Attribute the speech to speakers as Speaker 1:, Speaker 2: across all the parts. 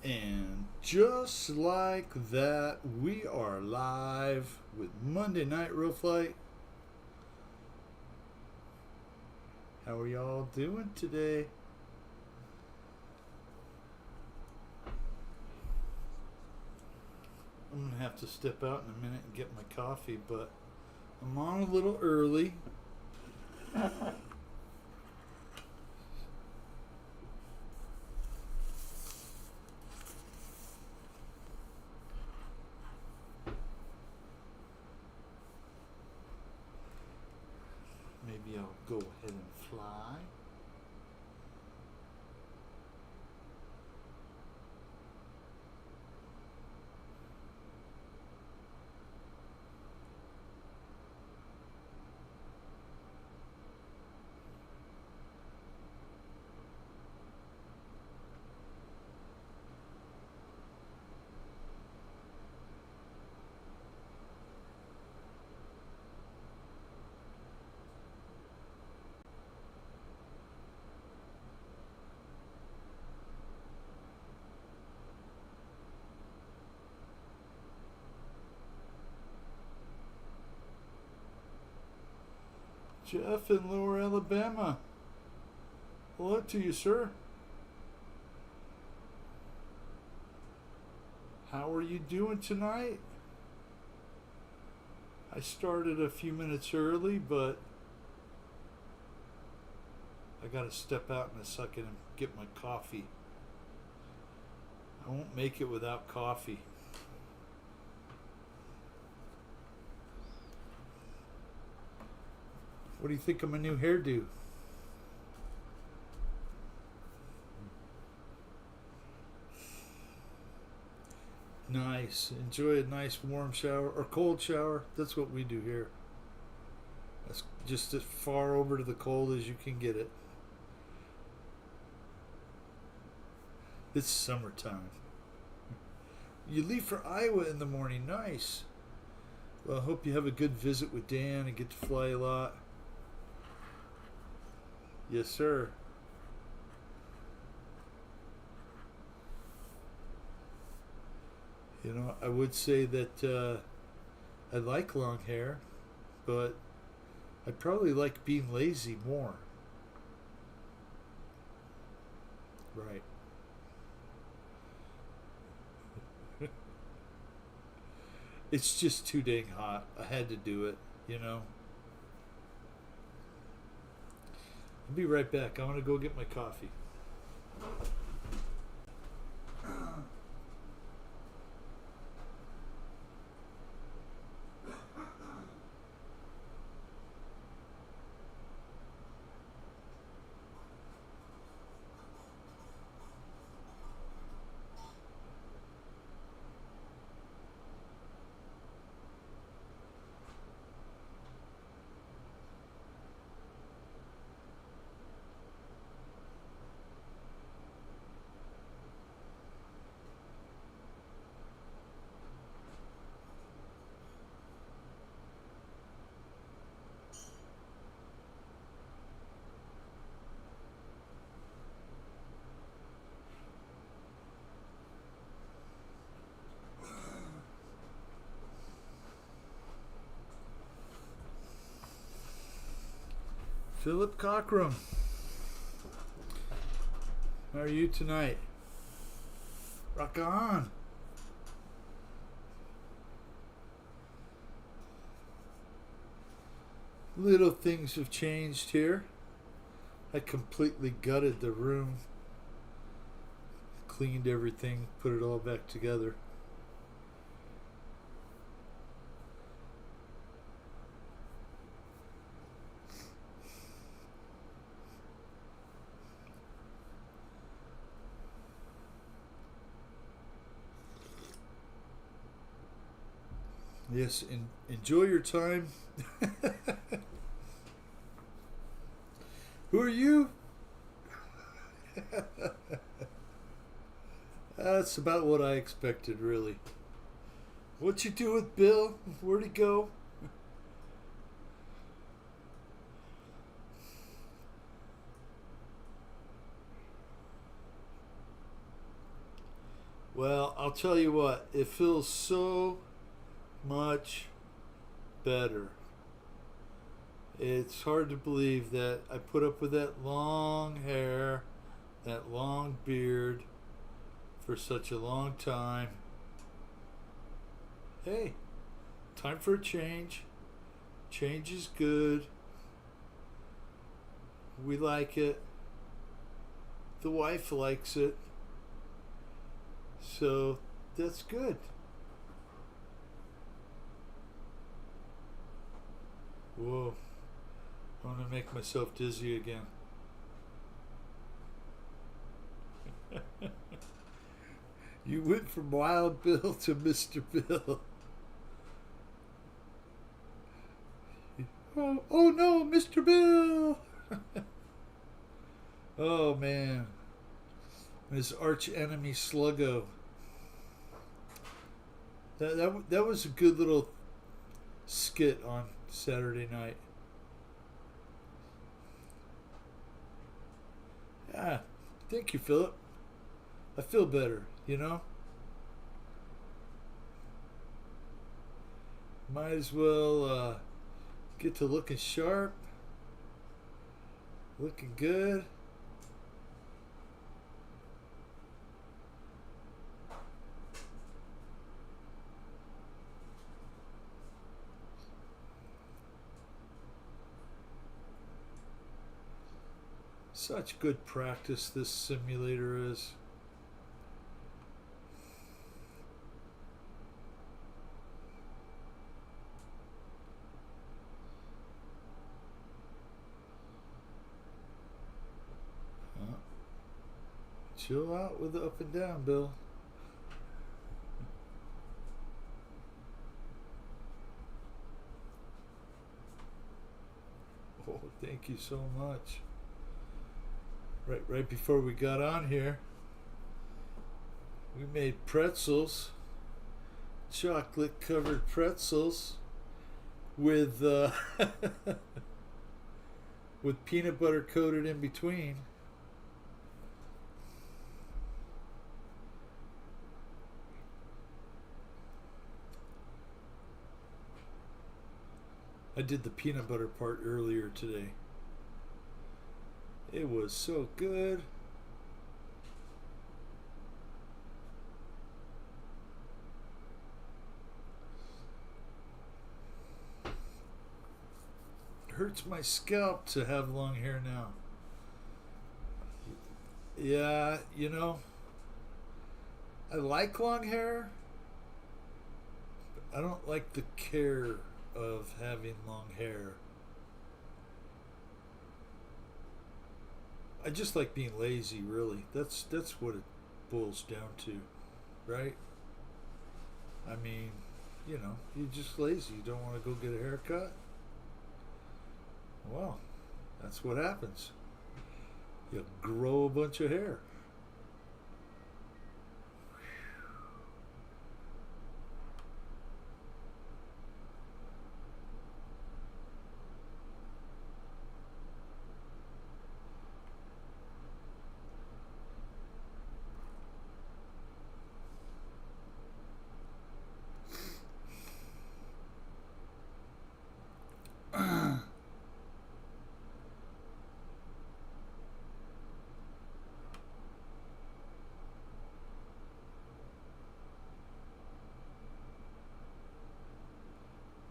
Speaker 1: And just like that, we are live with Monday Night Real Fight. How are y'all doing today? I'm going to have to step out in a minute and get my coffee, but I'm on a little early. Maybe I'll go ahead and fly. Jeff in Lower Alabama. Hello to you, sir. How are you doing tonight? I started a few minutes early, but I gotta step out in a second and get my coffee. I won't make it without coffee. What do you think of my new hairdo? Nice. Enjoy a nice warm shower or cold shower. That's what we do here. That's just as far over to the cold as you can get it. It's summertime. You leave for Iowa in the morning. Nice. Well, I hope you have a good visit with Dan and get to fly a lot. Yes, sir. You know, I would say that I like long hair, but I probably like being lazy more. Right. It's just too dang hot. I had to do it, you know. I'll be right back. I want to go get my coffee. Philip Cockrum, how are you tonight? Rock on. Little things have changed here. I completely gutted the room, cleaned everything, put it all back together. Yes, enjoy your time. Who are you? That's about what I expected, really. What you do with Bill? Where'd he go? Well, I'll tell you what, it feels so much better. It's hard to believe that I put up with that long hair, that long beard for such a long time. Hey, time for a change. Change is good. We like it. The wife likes it. So that's good. Whoa. I'm going to make myself dizzy again. You went from Wild Bill to Mr. Bill. Oh no, Mr. Bill! Oh man. His arch enemy Sluggo. That was a good little skit on Saturday night. Yeah, thank you, Philip. I feel better, you know? Might as well get to looking sharp, looking good. Such good practice this simulator is. Chill out with the up and down, Bill. Oh, thank you so much. Right before we got on here, we made pretzels, chocolate covered pretzels with with peanut butter coated in between. I did the peanut butter part earlier today. It was so good. It hurts my scalp to have long hair now. Yeah, you know, I like long hair, but I don't like the care of having long hair. I just like being lazy, really. That's what it boils down to, right? I mean, you know, you're just lazy. You don't want to go get a haircut. Well, that's what happens. You grow a bunch of hair.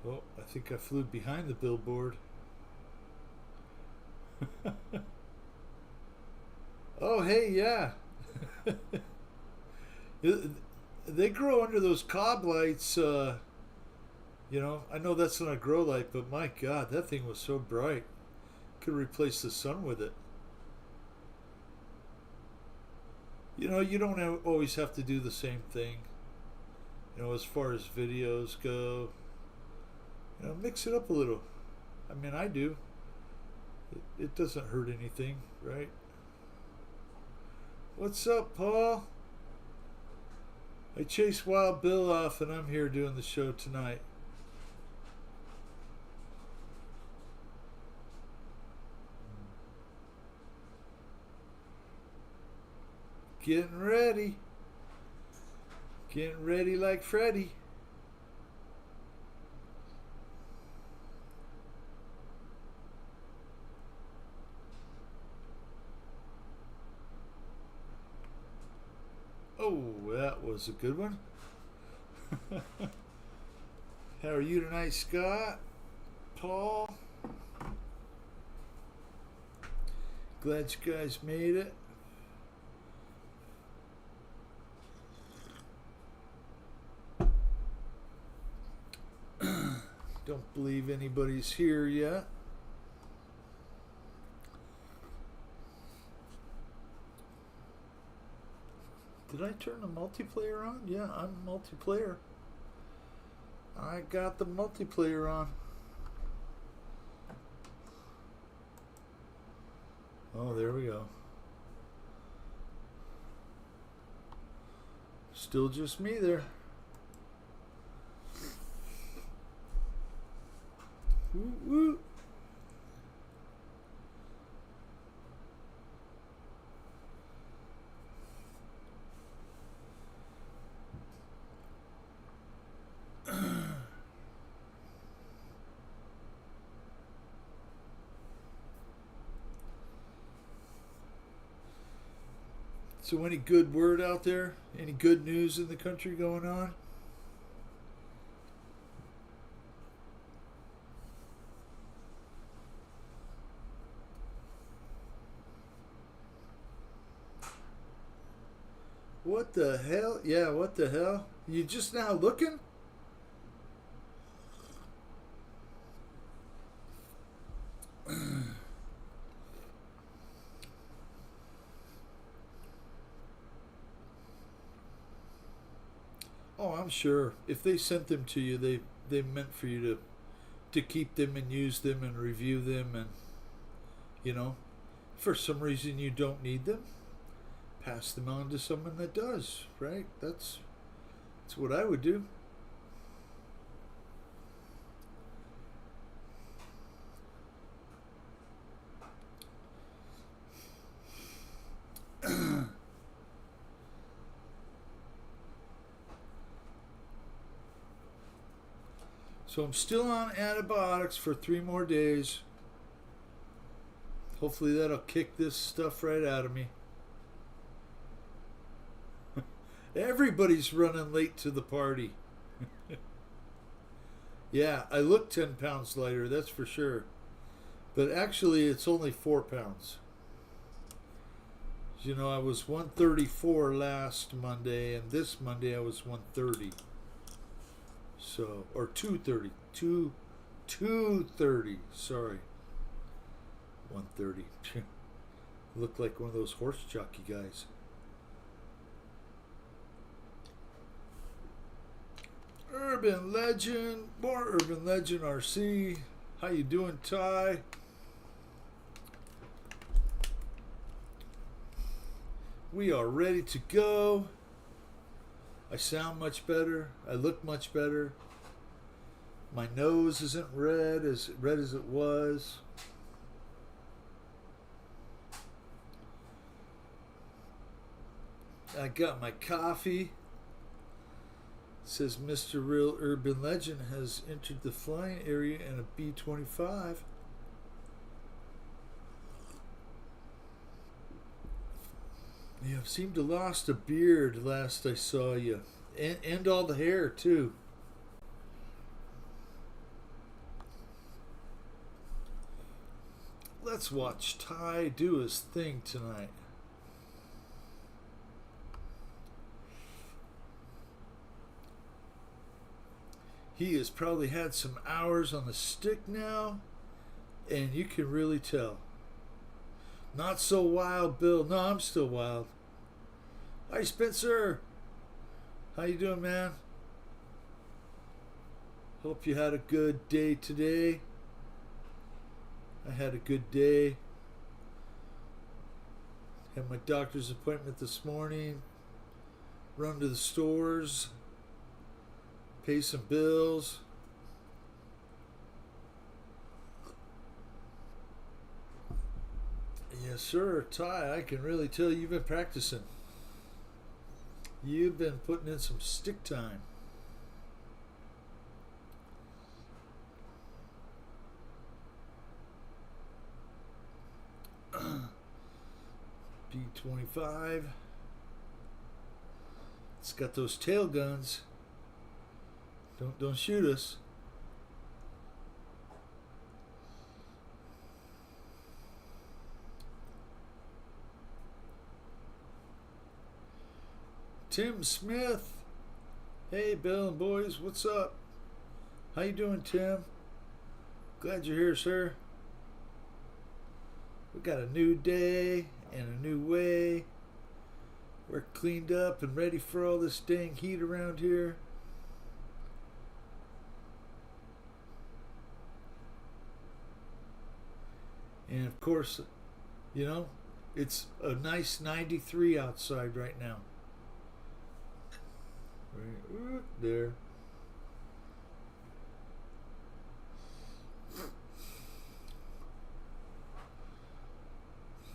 Speaker 1: Oh, I think I flew behind the billboard. Oh, hey, yeah. They grow under those cob lights. You know, I know that's not a grow light, but my God, that thing was so bright. Could replace the sun with it. You know, you don't always have to do the same thing. You know, as far as videos go, you know, mix it up a little. I mean, I do. It doesn't hurt anything, right? What's up, Paul? I chased Wild Bill off and I'm here doing the show tonight. Getting ready. Getting ready like Freddy. Oh, that was a good one. How are you tonight, Scott? Paul? Glad you guys made it. Don't believe anybody's here yet. Did I turn the multiplayer on? Yeah, I'm multiplayer. I got the multiplayer on. Oh, there we go. Still just me there. Woo woo. So any good word out there? Any good news in the country going on? What the hell? Yeah, what the hell? You just now looking? Oh, I'm sure. If they sent them to you, they meant for you to keep them and use them and review them, and you know, for some reason you don't need them, pass them on to someone that does, right? That's what I would do. So I'm still on antibiotics for 3 more days. Hopefully that'll kick this stuff right out of me. Everybody's running late to the party. Yeah, I look 10 pounds lighter, that's for sure. But actually, it's only 4 pounds. You know, I was 134 last Monday, and this Monday I was 130. So, or 230. 230, sorry. 130. Look like one of those horse jockey guys. Urban Legend, more Urban Legend RC. How you doing, Ty? We are ready to go. I sound much better. I look much better. My nose isn't red as it was. I got my coffee. It says Mr. Real Urban Legend has entered the flying area in a B-25. You seemed to lost a beard last I saw you. And all the hair, too. Let's watch Ty do his thing tonight. He has probably had some hours on the stick now, and you can really tell. Not so wild, Bill. No, I'm still wild. Hi, Spencer. How you doing, man? Hope you had a good day today. I had a good day. Had my doctor's appointment this morning. Run to the stores. Pay some bills. Yes, sir. Ty, I can really tell you've been practicing. You've been putting in some stick time. P-25. It's got those tail guns. Don't shoot us. Tim Smith. Hey, Bill and boys, what's up? How you doing, Tim? Glad you're here, sir. We got a new day and a new way. We're cleaned up and ready for all this dang heat around here. And of course, you know, it's a nice 93 outside right now. Right there.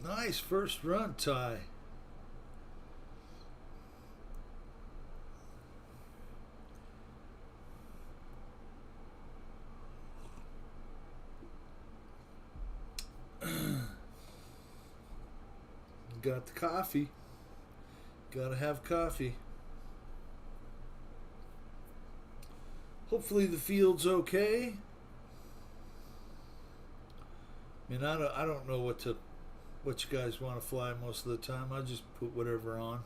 Speaker 1: Nice first run, Ty. Got the coffee. Gotta have coffee. Hopefully the field's okay. I mean, I don't know what you guys want to fly most of the time. I just put whatever on.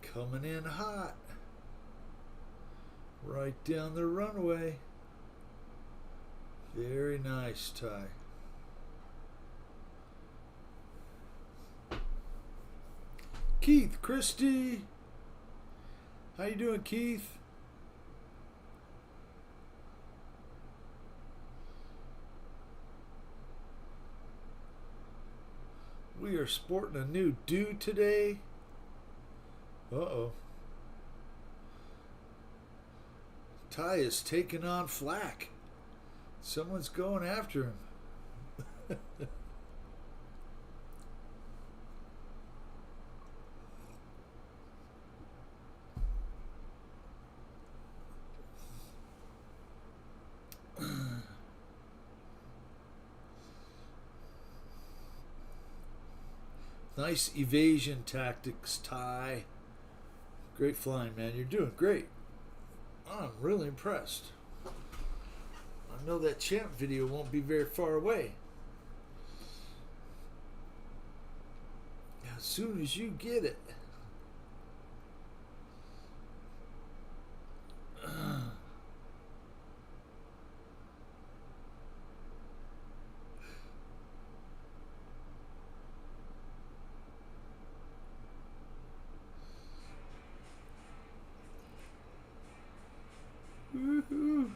Speaker 1: Coming in hot. Right down the runway. Very nice, Ty. Keith Christie. How you doing, Keith? We are sporting a new dude today. Uh-oh. Ty is taking on flack. Someone's going after him. Nice evasion tactics, Ty. Great flying, man. You're doing great. I'm really impressed. I know that champ video won't be very far away. As soon as you get it. Woohoo!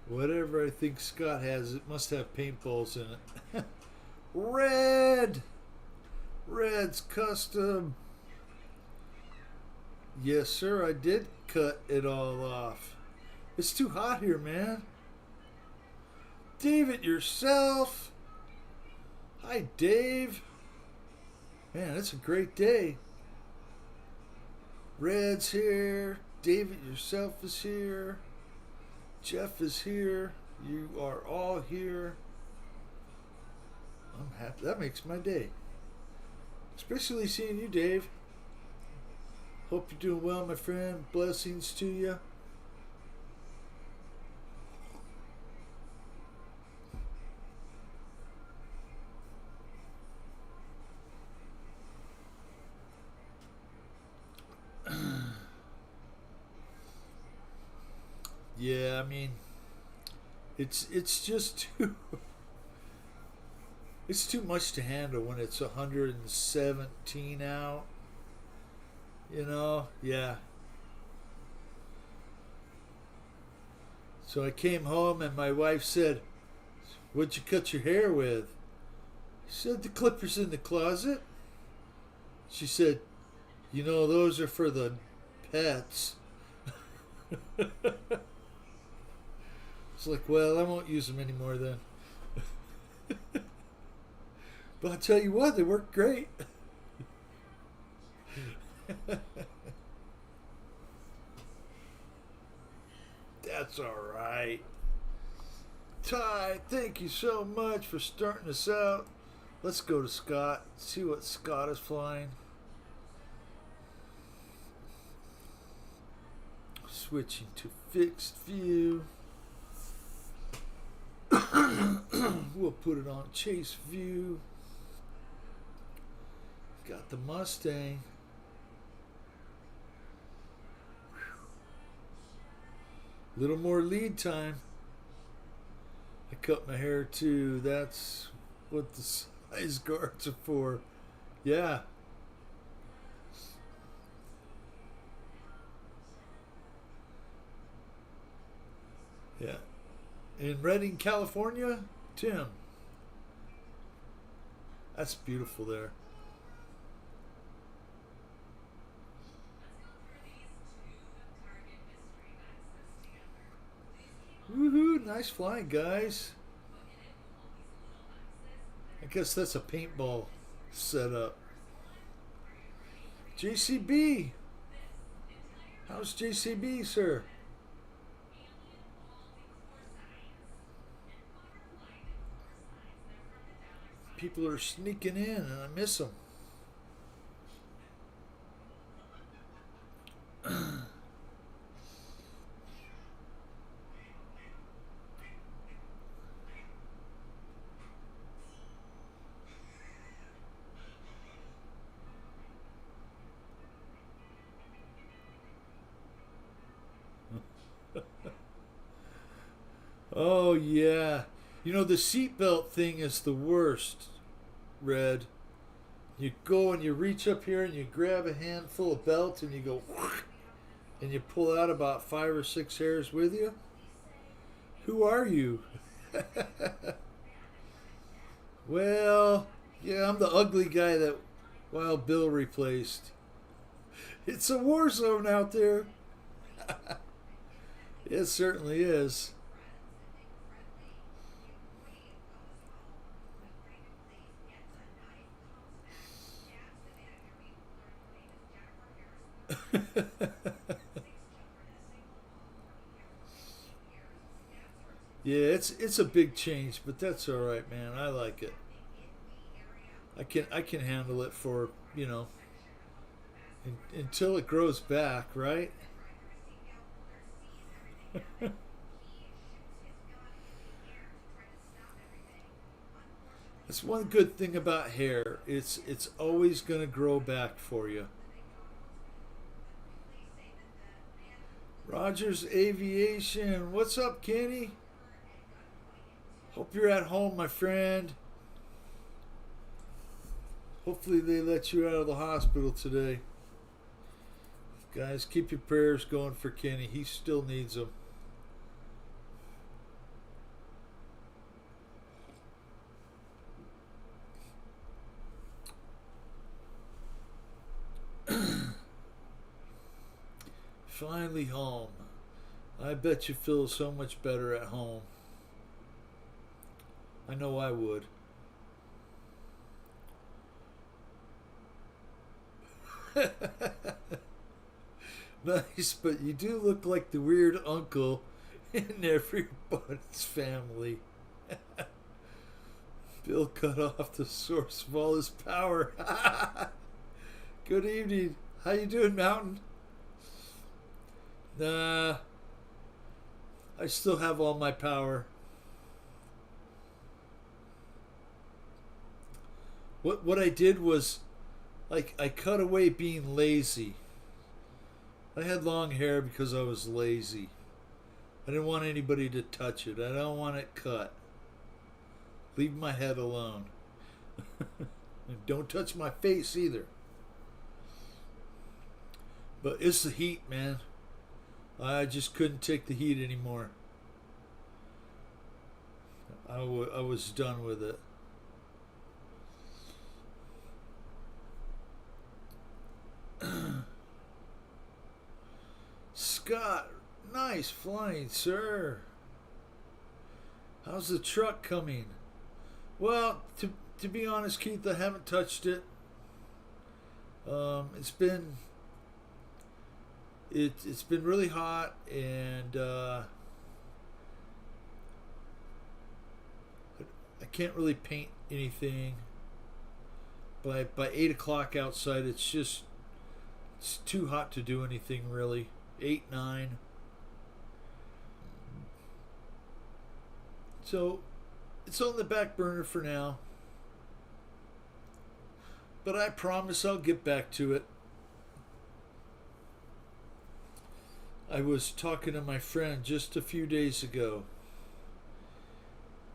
Speaker 1: Whatever I think Scott has, it must have paintballs in it. Red! Red's custom. Yes, sir, I did cut it all off. It's too hot here, man. Dave it yourself. Hi, Dave. Man, it's a great day. Red's here. David yourself is here. Jeff is here. You are all here. I'm happy. That makes my day. Especially seeing you, Dave. Hope you're doing well, my friend. Blessings to you. Yeah, I mean, it's just too it's too much to handle when it's 117 out. You know, yeah. So I came home and my wife said, What'd you cut your hair with? He said, the clippers in the closet. She said, you know, those are for the pets. It's like, well, I won't use them anymore then. But I'll tell you what, they work great. That's all right. Ty, thank you so much for starting us out. Let's go to Scott, see what Scott is flying. Switching to fixed view. We'll put it on chase view. Got the Mustang. Little more lead time. I cut my hair too. That's what the size guards are for. Yeah. Yeah. In Redding, California, Tim. That's beautiful there. Woohoo, nice flying, guys. I guess that's a paintball setup. JCB. How's JCB, sir? People are sneaking in and I miss them. Oh, yeah. You know, the seatbelt thing is the worst, Red. You go and you reach up here and you grab a handful of belt and you go and you pull out about 5 or 6 hairs with you. Who are you? Well, yeah, I'm the ugly guy that Wild Bill replaced. It's a war zone out there. It certainly is. Yeah, it's a big change, but that's all right, man. I like it. I can handle it for, until it grows back, right? That's one good thing about hair. It's always going to grow back for you. Rogers Aviation. What's up, Kenny? Hope you're at home, my friend. Hopefully they let you out of the hospital today. Guys, keep your prayers going for Kenny. He still needs them. Finally home. I bet you feel so much better at home. I know I would. Nice, but you do look like the weird uncle in everybody's family. Bill cut off the source of all his power. Good evening. How you doing, Mountain? Nah, I still have all my power. What I did was, like, I cut away being lazy. I had long hair because I was lazy. I didn't want anybody to touch it. I don't want it cut. Leave my head alone. And don't touch my face either. But it's the heat, man. I just couldn't take the heat anymore. I was done with it. Scott, nice flying, sir. How's the truck coming? Well, to be honest, Keith, I haven't touched it. It's been it's been really hot, and I can't really paint anything. By 8 o'clock outside, it's too hot to do anything really. 8, 9. So it's on the back burner for now. But I promise I'll get back to it. I was talking to my friend just a few days ago,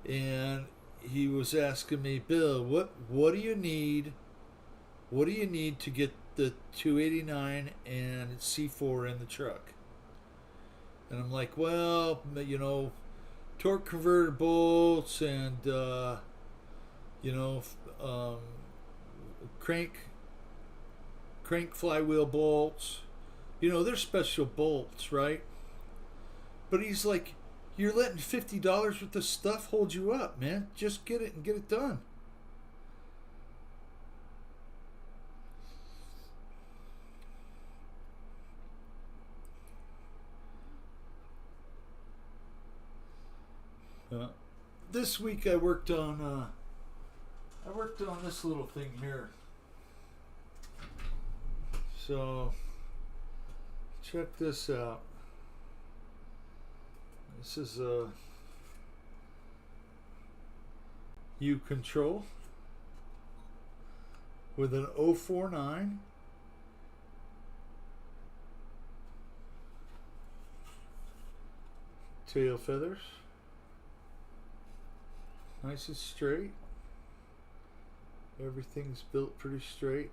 Speaker 1: and he was asking me, Bill, what do you need? What do you need to get the 289 and C4 in the truck? And I'm like, well, torque converter bolts and crank flywheel bolts. They're special bolts, right? But he's like, you're letting $50 worth of stuff hold you up, man. Just get it and get it done. This week I worked on this little thing here. So check this out. This is a U-Control with an 049. Tail feathers. Nice and straight. Everything's built pretty straight.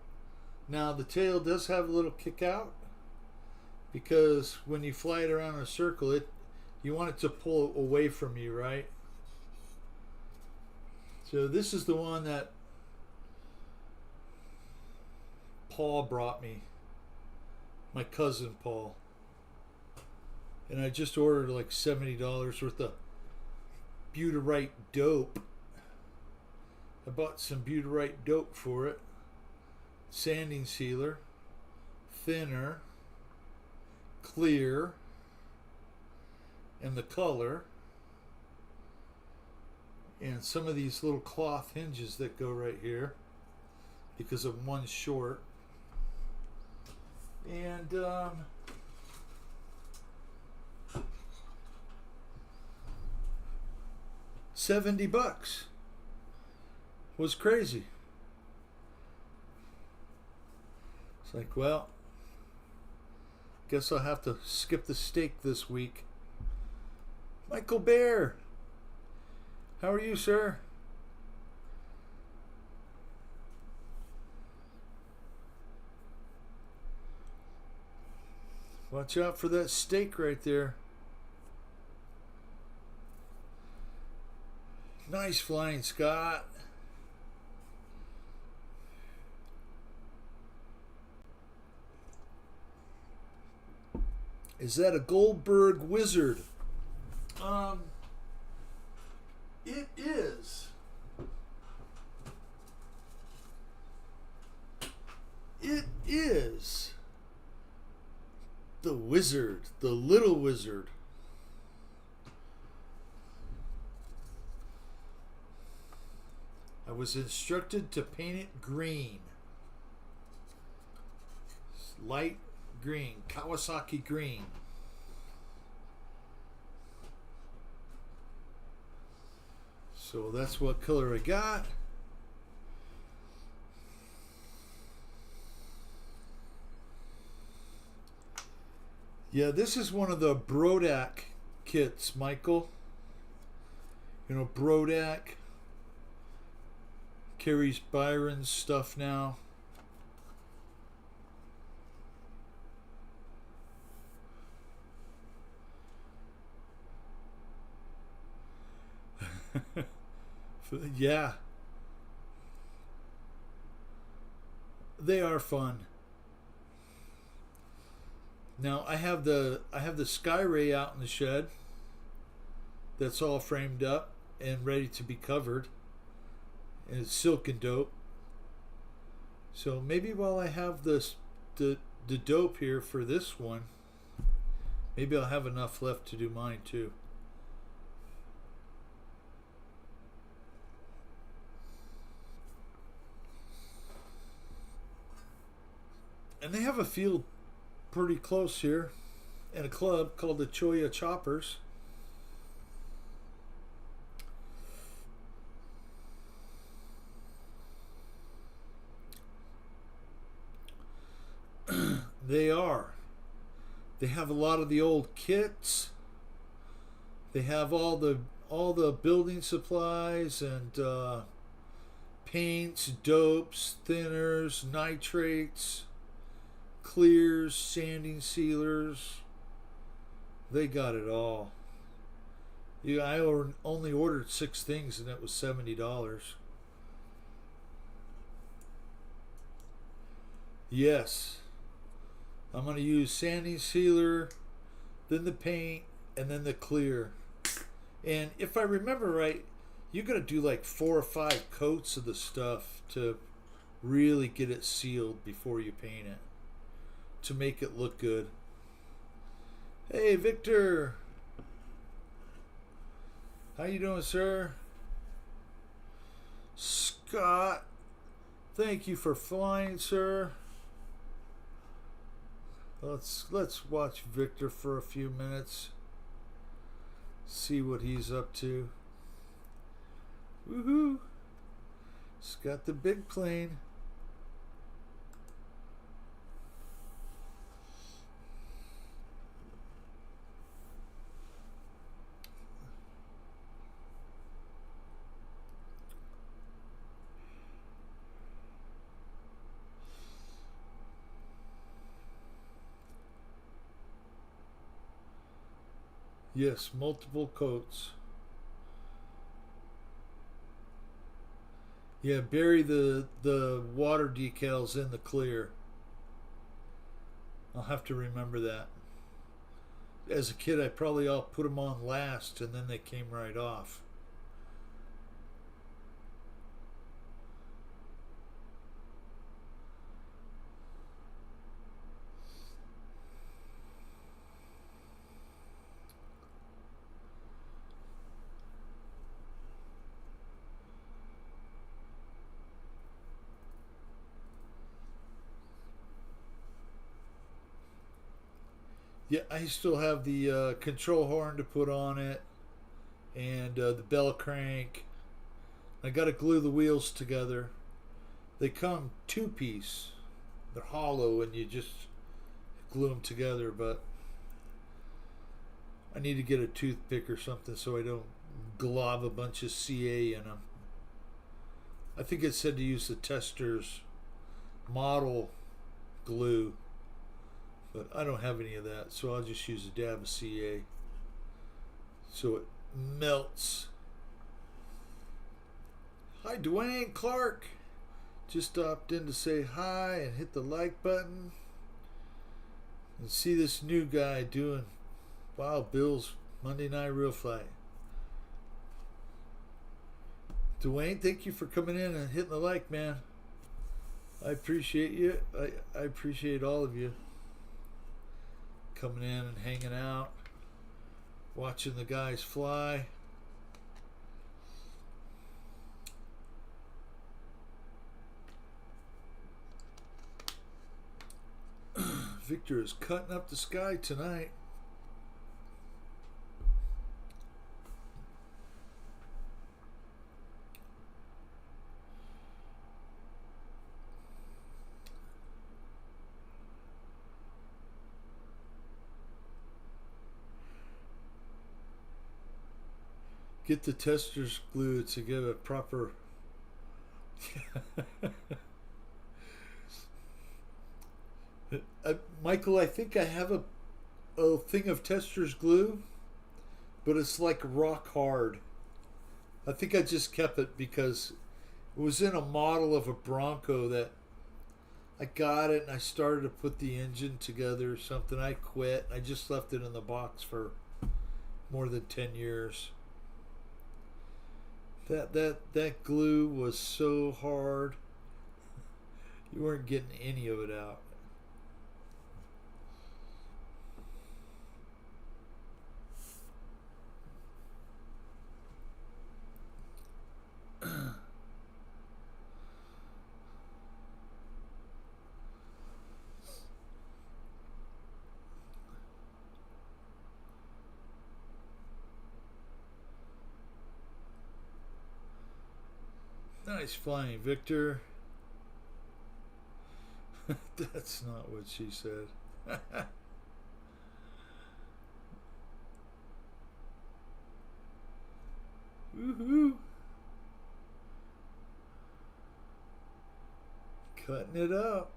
Speaker 1: Now the tail does have a little kick out, because when you fly it around in a circle, you want it to pull away from you, right? So this is the one that Paul brought me, my cousin Paul, and I just ordered like $70 worth of Butyrite dope. I bought some Butyrite dope for it. Sanding sealer, thinner, clear, and the color, and some of these little cloth hinges that go right here because of one short. And $70 was crazy. It's like, well, guess I'll have to skip the steak this week. Michael Bear, how are you, sir? Watch out for that steak right there. Nice flying, Scott. Is that a Goldberg Wizard? It is. It is the Wizard, the Little Wizard. I was instructed to paint it green. Light green, Kawasaki green. So that's what color I got. Yeah, this is one of the Brodak kits, Michael. Brodak carries Byron's stuff now. Yeah, they are fun. Now I have the Skyray out in the shed. That's all framed up and ready to be covered, and it's silken dope. So maybe while I have the dope here for this one, maybe I'll have enough left to do mine too. And they have a field pretty close here, and a club called the Choya Choppers. They are. They have a lot of the old kits. They have all the building supplies and paints, dopes, thinners, nitrates, clears, sanding sealers. They got it all. Yeah, I only ordered 6 things and it was $70. Yes, I'm going to use sanding sealer, then the paint, and then the clear. And if I remember right, you're going to do like 4 or 5 coats of the stuff to really get it sealed before you paint it, to make it look good. Hey, Victor. How you doing, sir? Scott, thank you for flying, sir. Let's watch Victor for a few minutes. See what he's up to. Woohoo! He's got the big plane. Yes, multiple coats. Yeah, bury the water decals in the clear. I'll have to remember that. As a kid, I probably all put them on last, and then they came right off. Yeah, I still have the control horn to put on it, and the bell crank. I got to glue the wheels together. They come 2-piece. They're hollow, and you just glue them together. But I need to get a toothpick or something so I don't glob a bunch of CA in them. I think it said to use the Tester's model glue, but I don't have any of that, so I'll just use a dab of CA so it melts. Hi, Dwayne Clark. Just stopped in to say hi and hit the like button and see this new guy doing Wild Bill's Monday Night Real Fight. Dwayne, thank you for coming in and hitting the like, man. I appreciate you. I appreciate all of you coming in and hanging out, watching the guys fly. Victor is cutting up the sky tonight. Get the Tester's glue to give a proper Michael, I think I have a thing of Tester's glue, but it's like rock hard. I think I just kept it because it was in a model of a Bronco that I got it and I started to put the engine together or something. I quit. I just left it in the box for more than 10 years. That glue was so hard. You weren't getting any of it out. Nice flying, Victor. That's not what she said. Woohoo! Cutting it up.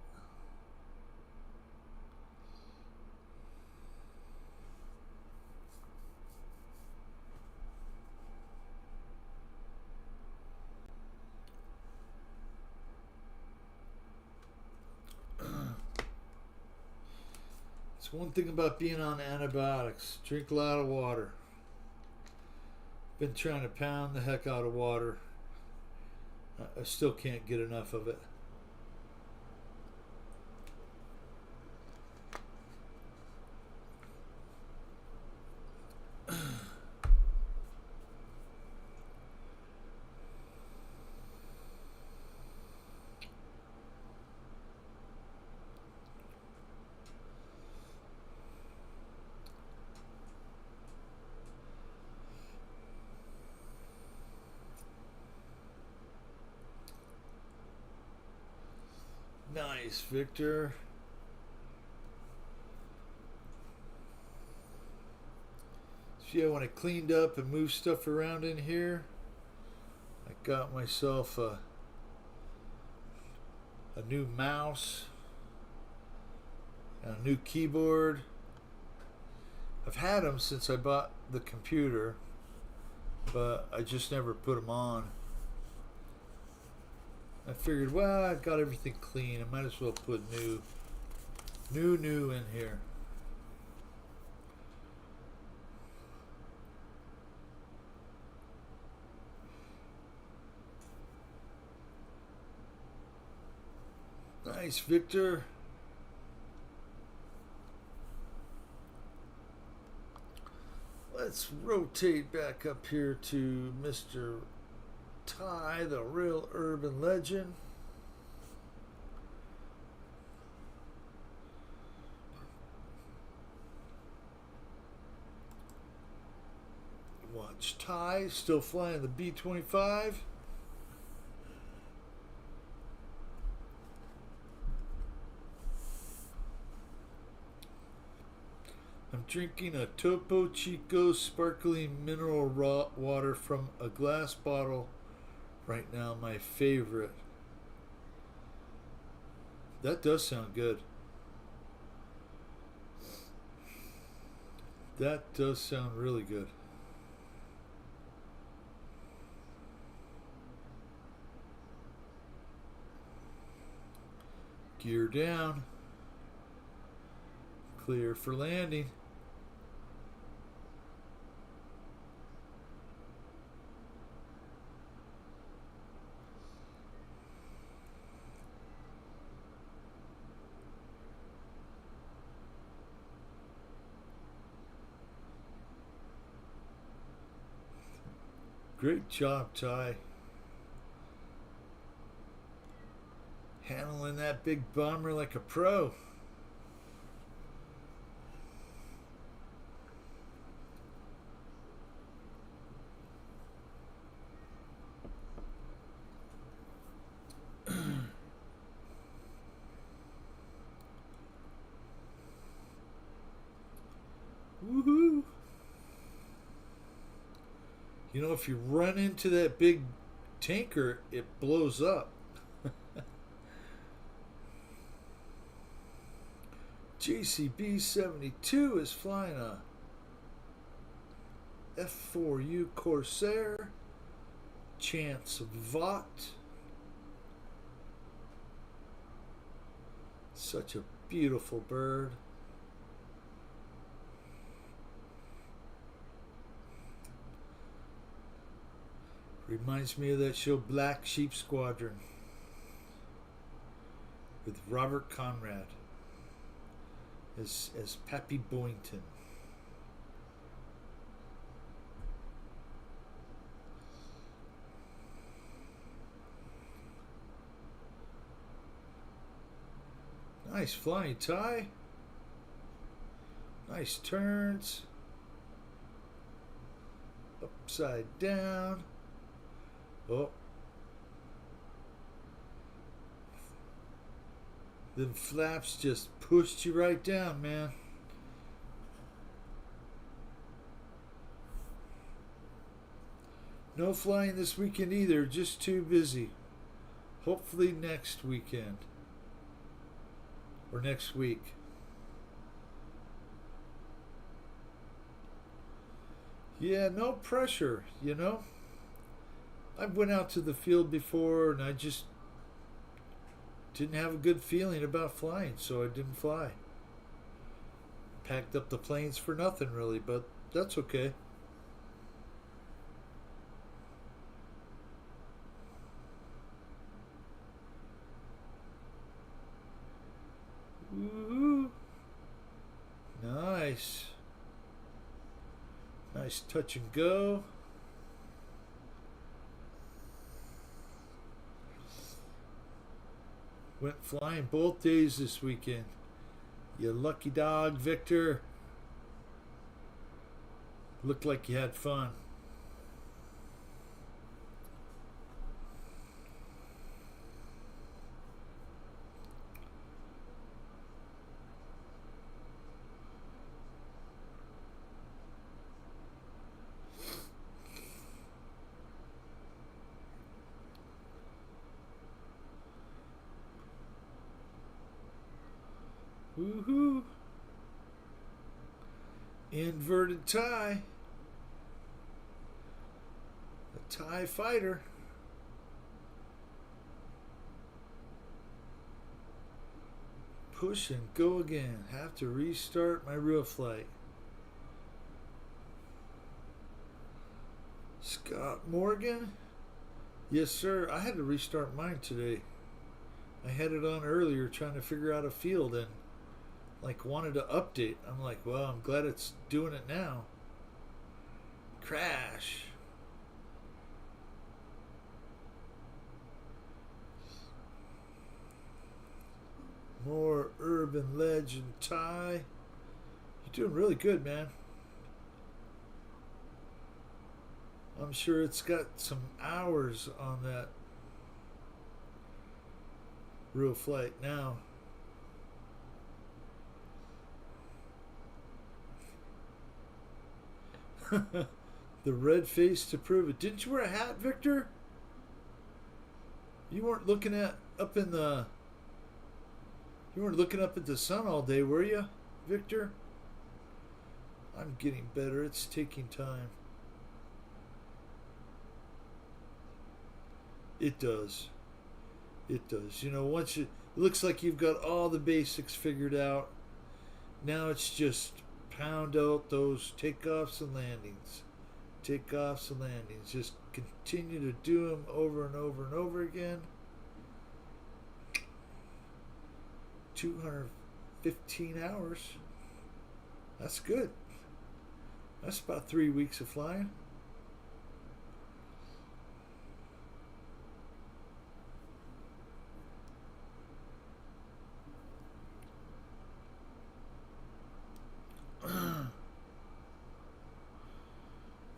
Speaker 1: It's one thing about being on antibiotics. Drink a lot of water. Been trying to pound the heck out of water. I still can't get enough of it. Nice, Victor. See, when I cleaned up and moved stuff around in here, I got myself a new mouse, and a new keyboard. I've had them since I bought the computer, but I just never put them on. I figured, well, I got everything clean. I might as well put new in here. Nice, Victor. Let's rotate back up here to Mr. Ty, the real urban legend. Watch Ty still flying the B-25. I'm drinking a Topo Chico sparkling mineral raw water from a glass bottle right now, my favorite. That does sound good. That does sound really good. Gear down. Clear for landing. Great job, Ty. Handling that big bomber like a pro. Woohoo! You know, if you run into that big tanker, it blows up. JCB 72 is flying a F4U Corsair. Chance Vought. Such a beautiful bird. Reminds me of that show Black Sheep Squadron with Robert Conrad as Pappy Boynton. Nice flying tie. Nice turns. Upside down. Oh. Them flaps just pushed you right down, man. No flying this weekend either, just too busy. Hopefully next weekend. Or next week. Yeah, no pressure, you know. I've went out to the field before and I just didn't have a good feeling about flying, so I didn't fly. Packed up the planes for nothing really, but that's okay. Woo-hoo. Nice. Nice touch and go. Went flying both days this weekend. You lucky dog, Victor. Looked like you had fun. Woohoo! Inverted tie. A TIE fighter. Push and go again. Have to restart my real flight. Scott Morgan? Yes, sir. I had to restart mine today. I had it on earlier trying to figure out a field and wanted to update. I'm like, well, I'm glad it's doing it now. Crash. More Urban Legend tie. You're doing really good, man. I'm sure it's got some hours on that real flight now. The red face to prove it. Didn't you wear a hat, Victor? You weren't looking up at the sun all day, were you, Victor? I'm getting better. It's taking time. It does. It does. You know, once it looks like you've got all the basics figured out, now it's just pound out those takeoffs and landings. Takeoffs and landings. Just continue to do them over and over and over again. 215 hours. That's good. That's about 3 weeks of flying.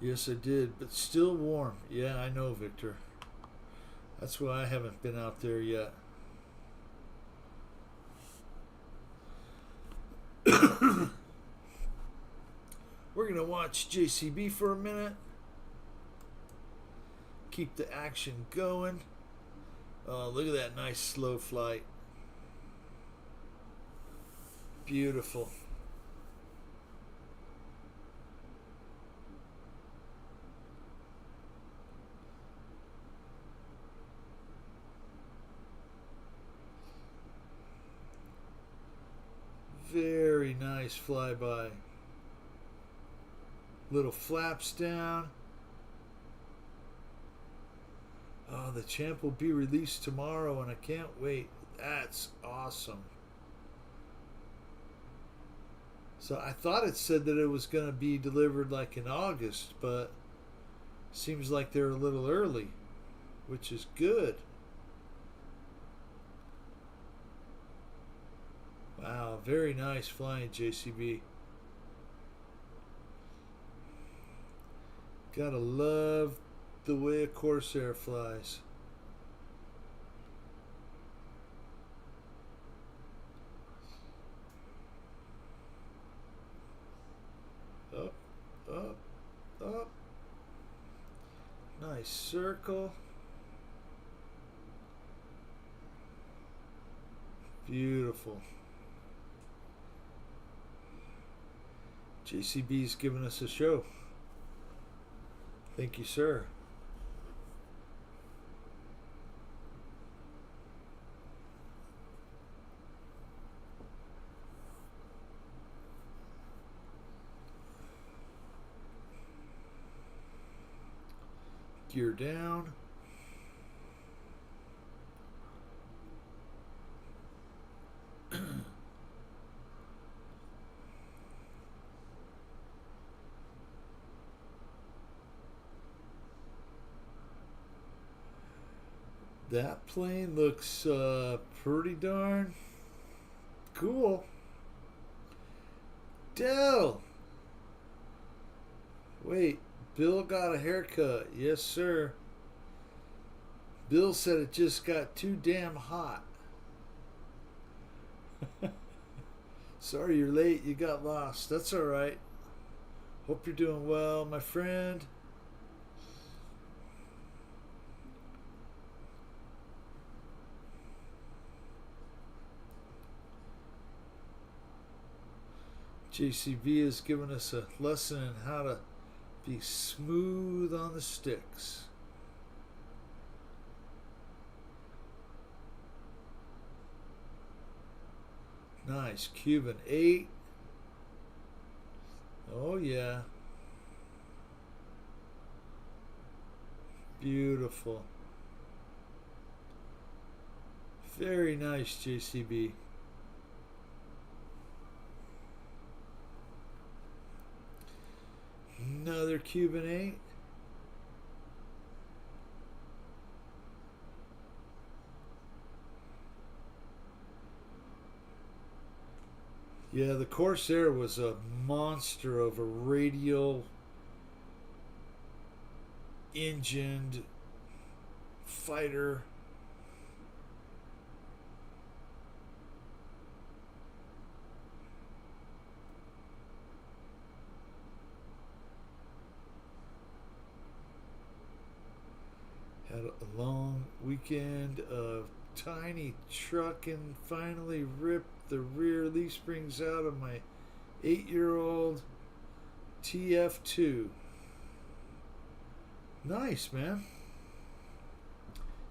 Speaker 1: Yes, I did, but still warm. Yeah, I know, Victor. That's why I haven't been out there yet. We're going to watch JCB for a minute. Keep the action going. Oh, look at that nice slow flight. Beautiful. nice flyby. Little flaps down. Oh, the champ will be released tomorrow, and I can't wait. That's awesome. So I thought it said that it was going to be delivered like in August, but seems like they're a little early, which is good. Wow, very nice flying, JCB. Gotta love the way a Corsair flies. Up, up, up. Nice circle. Beautiful. JCB's giving us a show. Thank you, sir. Gear down. That plane looks pretty darn cool. Dell! Wait, Bill got a haircut. Yes, sir. Bill said it just got too damn hot. Sorry you're late. You got lost. That's all right. Hope you're doing well, my friend. JCB has given us a lesson in how to be smooth on the sticks. Nice. Cuban 8. Oh, yeah. Beautiful. Very nice, JCB. Another Cuban 8. Yeah, the Corsair was a monster of a radial engined fighter. Had a long weekend of tiny trucking. Finally ripped the rear leaf springs out of my 8-year-old TF2. Nice, man.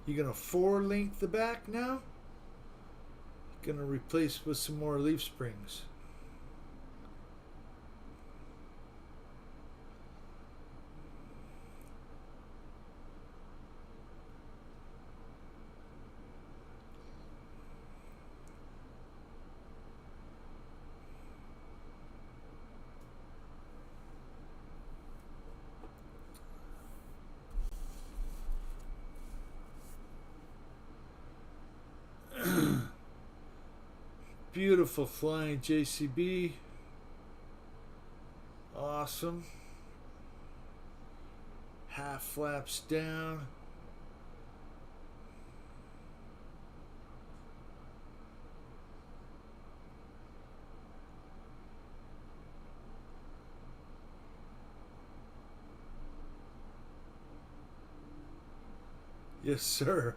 Speaker 1: You gonna 4-link the back now? Gonna replace with some more leaf springs. Beautiful flying, JCB. Awesome. Half flaps down. Yes, sir.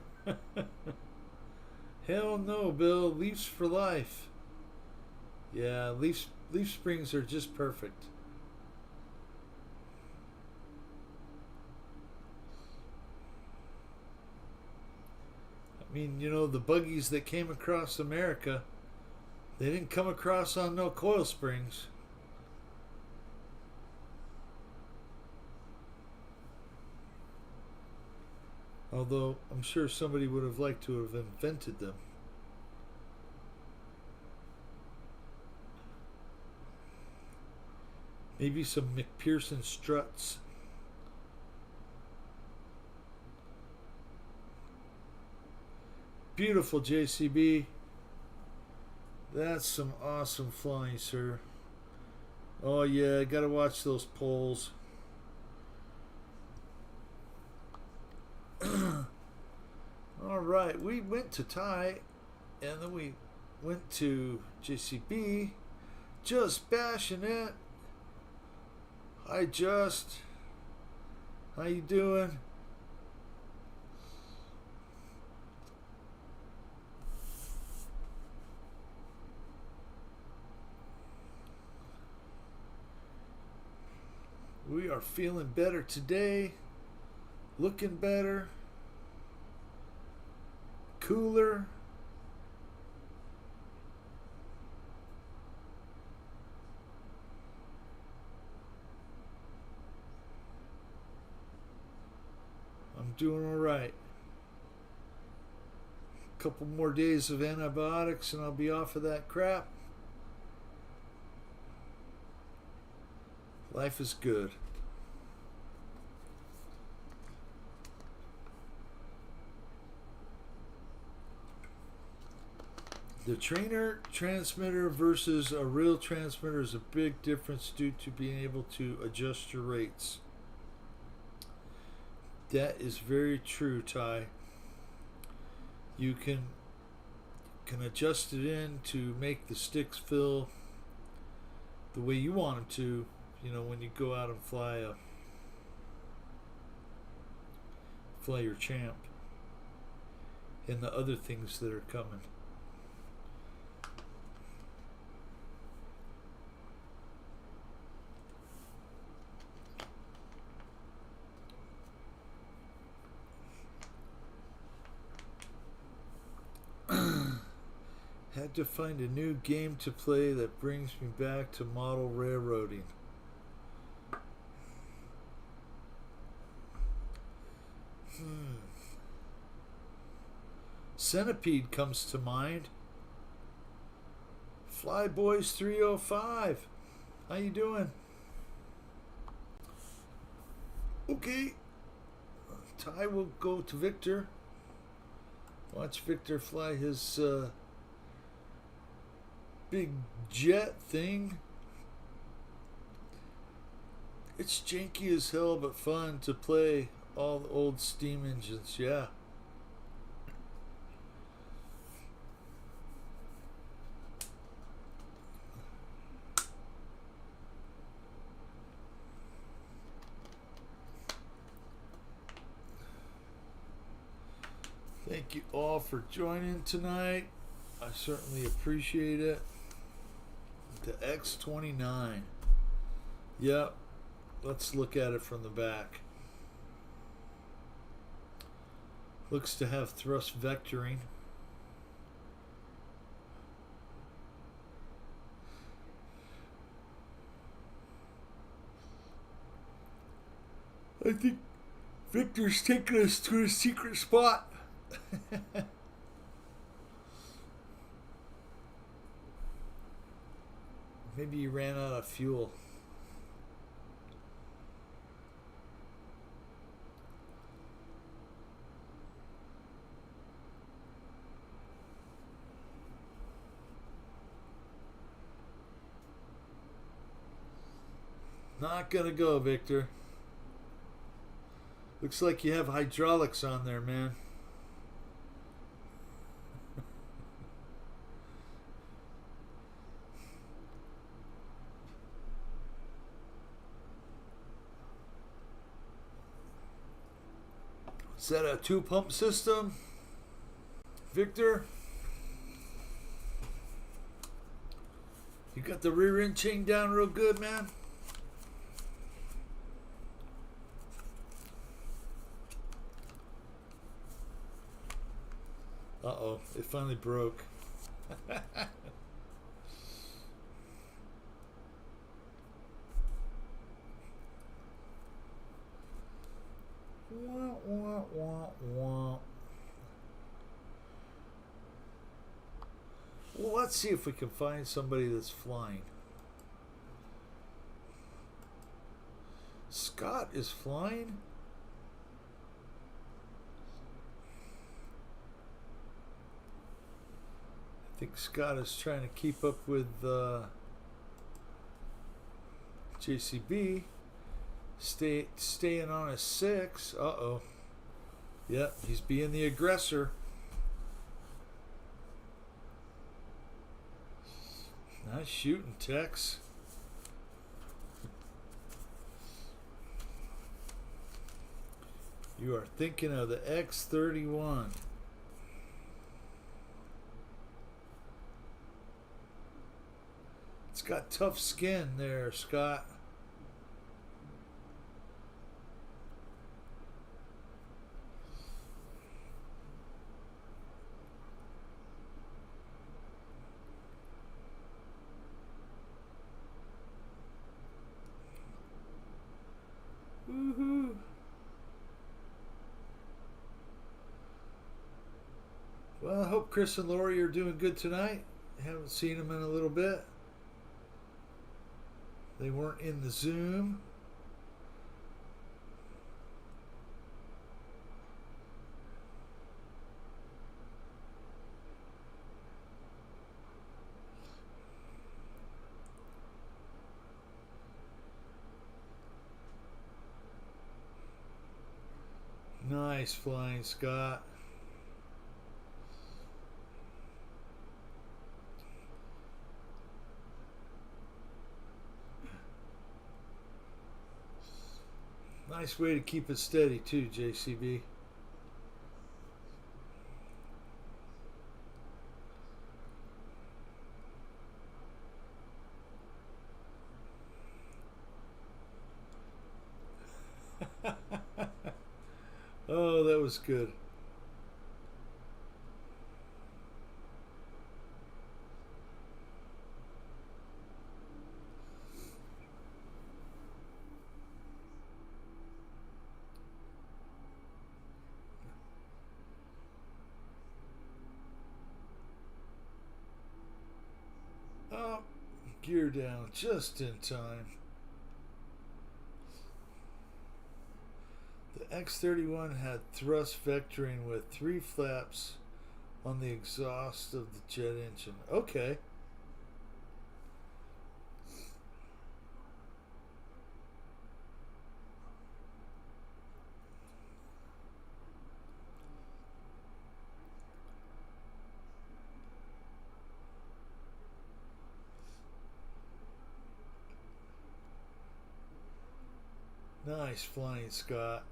Speaker 1: Hell no, Bill. Leafs for life. Yeah, leaf springs are just perfect. I mean, you know, the buggies that came across America, They didn't come across on no coil springs. Although I'm sure somebody would have liked to have invented them. Maybe some McPherson struts. Beautiful, JCB. That's some awesome flying, sir. Oh yeah, I gotta watch those poles. Alright, we went to Ty, and then we went to JCB. Just bashing it. Hi, Just. How you doing? We are feeling better today. Looking better. Cooler. I'm doing all right. A couple more days of antibiotics and I'll be off of that crap. Life is good. The trainer transmitter versus a real transmitter is a big difference due to being able to adjust your rates. That is very true, Ty. You can adjust it in to make the sticks fill the way you want them to, you know, when you go out and fly your champ and the other things that are coming. Had to find a new game to play that brings me back to model railroading. Centipede comes to mind. Flyboys 305. How you doing? Okay. Ty will go to Victor. Watch Victor fly his big jet thing. It's janky as hell, but fun to play all the old steam engines, yeah. Thank you all for joining tonight. I certainly appreciate it. The X29. Yep. Let's look at it from the back. Looks to have thrust vectoring. I think Victor's taking us to a secret spot. Maybe you ran out of fuel. Not gonna go, Victor. Looks like you have hydraulics on there, man. Is that a 2-pump system, Victor? You got the rear end chain down real good, man? Uh-oh, it finally broke. wah, wah, wah. Well, let's see if we can find somebody that's flying. Scott is flying? I think Scott is trying to keep up with JCB. Staying on a 6. Uh-oh. Yep, he's being the aggressor. Nice shooting, Tex. You are thinking of the X-31. It's got tough skin there, Scott. Woohoo! Well, I hope Chris and Lori are doing good tonight. Haven't seen them in a little bit. They weren't in the Zoom. Nice flying, Scott. Nice way to keep it steady too, JCB. Oh, that was good. Oh, gear down just in time. The X-31 had thrust vectoring with 3 flaps on the exhaust of the jet engine. Okay. Nice flying, Scott.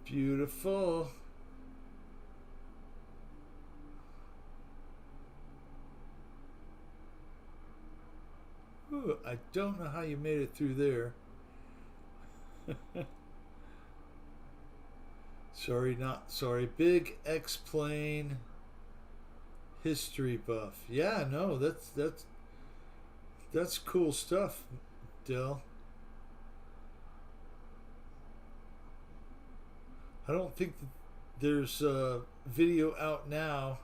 Speaker 1: Beautiful. Ooh, I don't know how you made it through there. Sorry, not sorry. Big X-plane history buff. Yeah, no, that's cool stuff, Dell. I don't think that there's a video out now,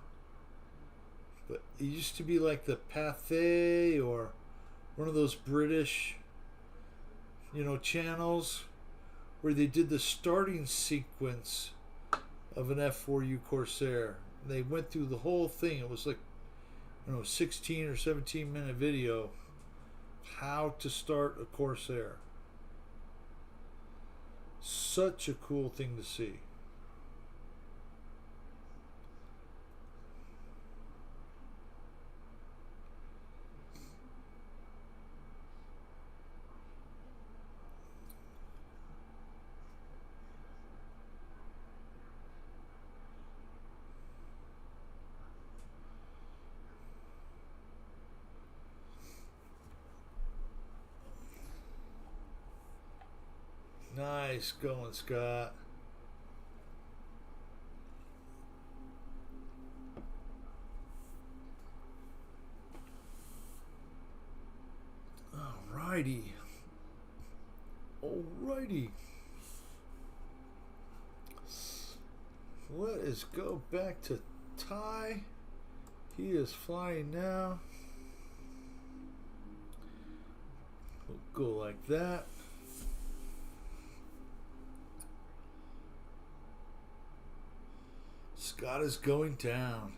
Speaker 1: but it used to be like the Pathé or one of those British, channels where they did the starting sequence of an F4U Corsair. They went through the whole thing. It was like, 16 or 17-minute video. How to start a Corsair. Such a cool thing to see. Nice going, Scott. Alrighty. Alrighty. Let us go back to Ty. He is flying now. We'll go like that. Scott is going down.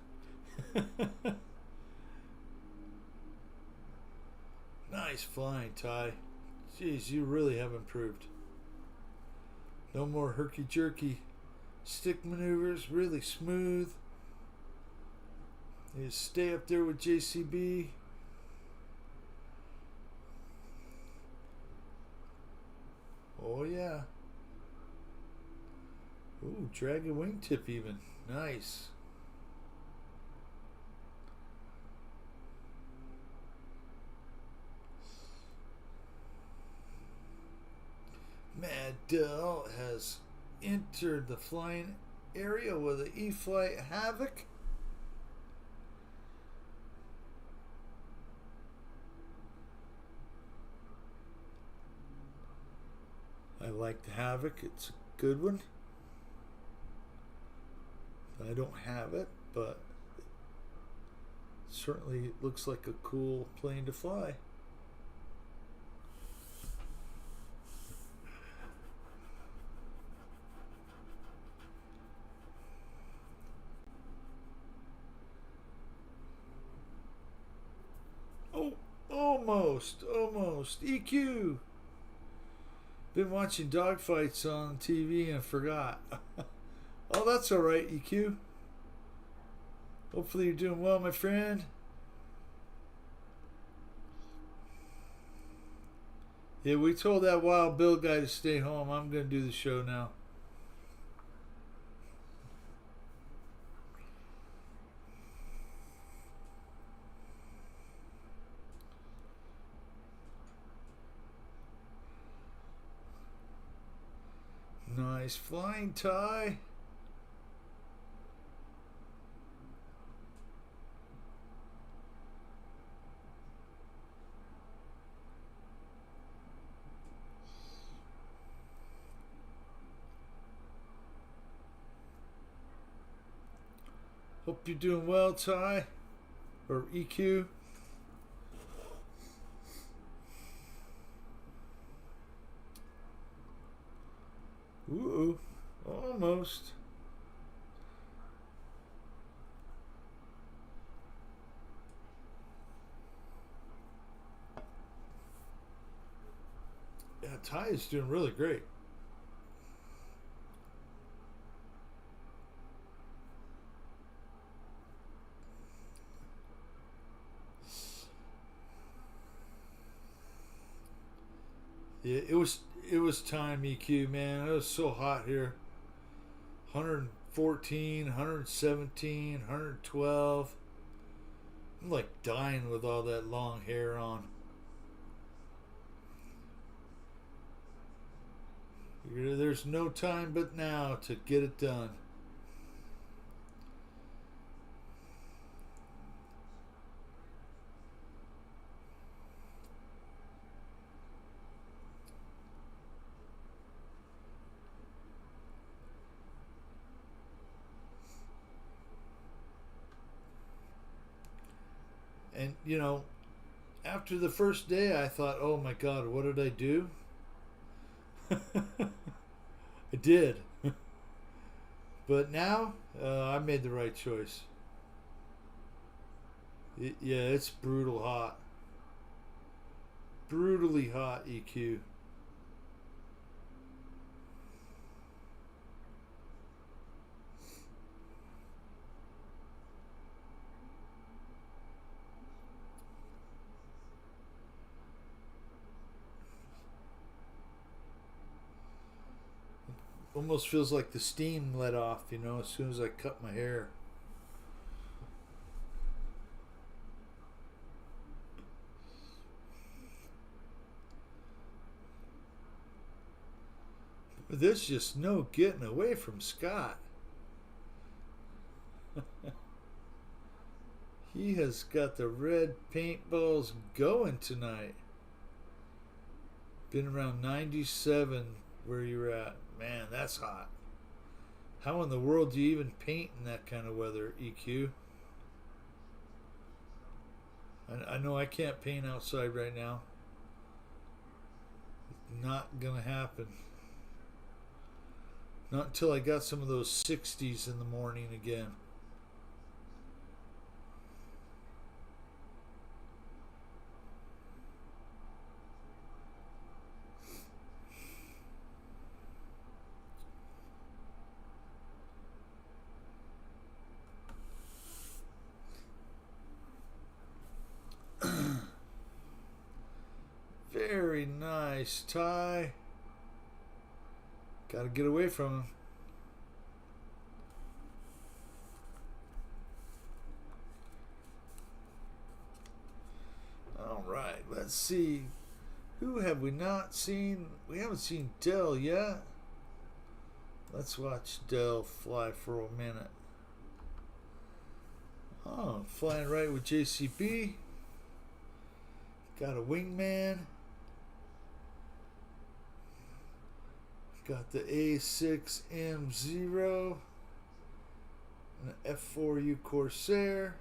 Speaker 1: Nice flying, Ty. Jeez, you really have improved. No more herky-jerky stick maneuvers. Really smooth. You stay up there with JCB. Oh, yeah. Ooh, drag a wingtip even. Nice. Mad Dell has entered the flying area with an E-flite Havoc. I like the Havoc. It's a good one. I don't have it, but certainly it looks like a cool plane to fly. Oh, almost. EQ. Been watching dogfights on TV and forgot. Oh, that's all right, EQ. Hopefully you're doing well, my friend. Yeah, we told that Wild Bill guy to stay home. I'm going to do the show now. Nice flying, Ty. Hope you're doing well, Ty. Or EQ. Ooh, almost. Yeah, Ty is doing really great. Yeah, it was time, EQ, man. It was so hot here. 114, 117, 112. I'm like dying with all that long hair on. There's no time but now to get it done. And, you know, after the first day, I thought, oh my God, what did I do? I did. But now, I made the right choice. Yeah, it's brutal hot. Brutally hot, EQ. Almost feels like the steam let off, you know, as soon as I cut my hair. But there's just no getting away from Scott. He has got the red paintballs going tonight. Been around 97 where you're at. Man, that's hot. How in the world do you even paint in that kind of weather, EQ? I know I can't paint outside right now. Not gonna happen. Not until I got some of those 60s in the morning again. Very nice, Ty. Gotta get away from him. All right, let's see. Who have we not seen? We haven't seen Dell yet. Let's watch Dell fly for a minute. Oh, flying right with JCB. Got a wingman. Got the A6M0 and an F4U Corsair.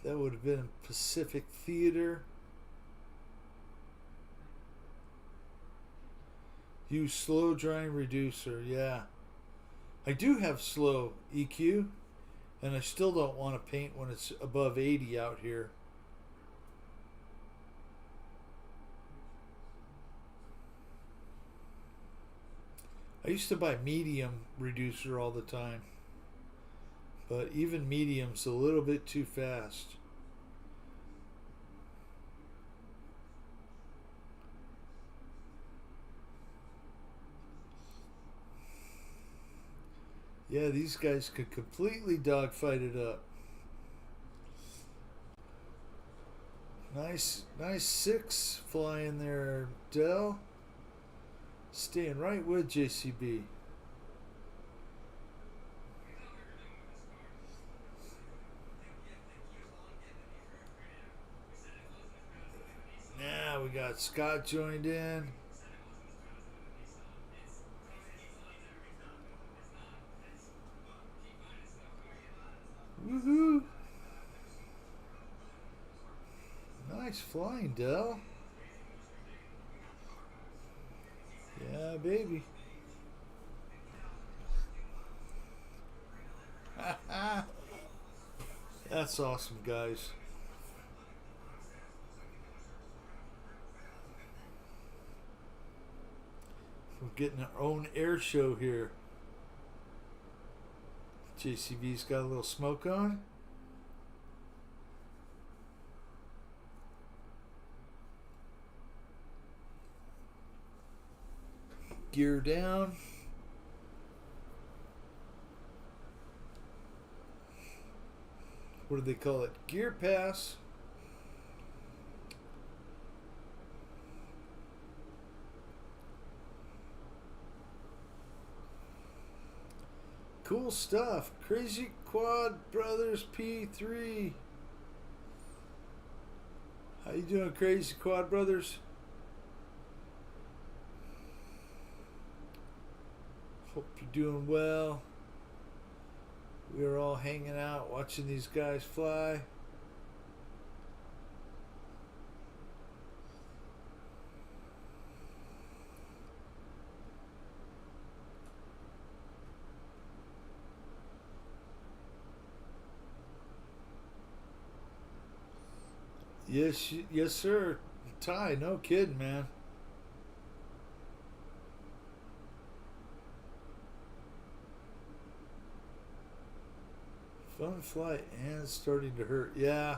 Speaker 1: That would have been Pacific Theater. Use slow drying reducer, yeah. I do have slow EQ, and I still don't want to paint when it's above 80 out here. I used to buy medium reducer all the time, but even medium's a little bit too fast. Yeah, these guys could completely dogfight it up. Nice 6 flying there, Dell. Staying right with JCB. Now we got Scott joined in. Woohoo! Nice flying, Dell. Yeah, baby. That's awesome, guys. We're getting our own air show here. JCB's got a little smoke on. Gear down. What do they call it? Gear pass. Cool stuff. Crazy Quad Brothers P3. How you doing, Crazy Quad Brothers? Hope you're doing well. We are all hanging out, watching these guys fly. Yes, sir. Ty, no kidding, man. Fun flight and starting to hurt. Yeah.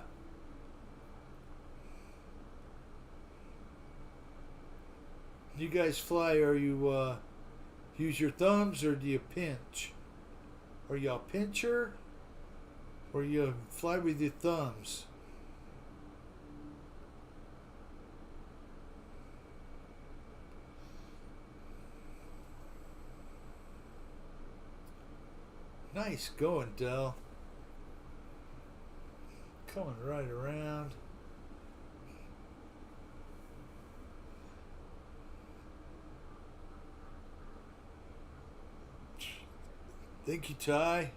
Speaker 1: You guys fly, are you use your thumbs or do you pinch? Are you a pincher or you fly with your thumbs? Nice going, Dell. Coming right around. Thank you, Ty.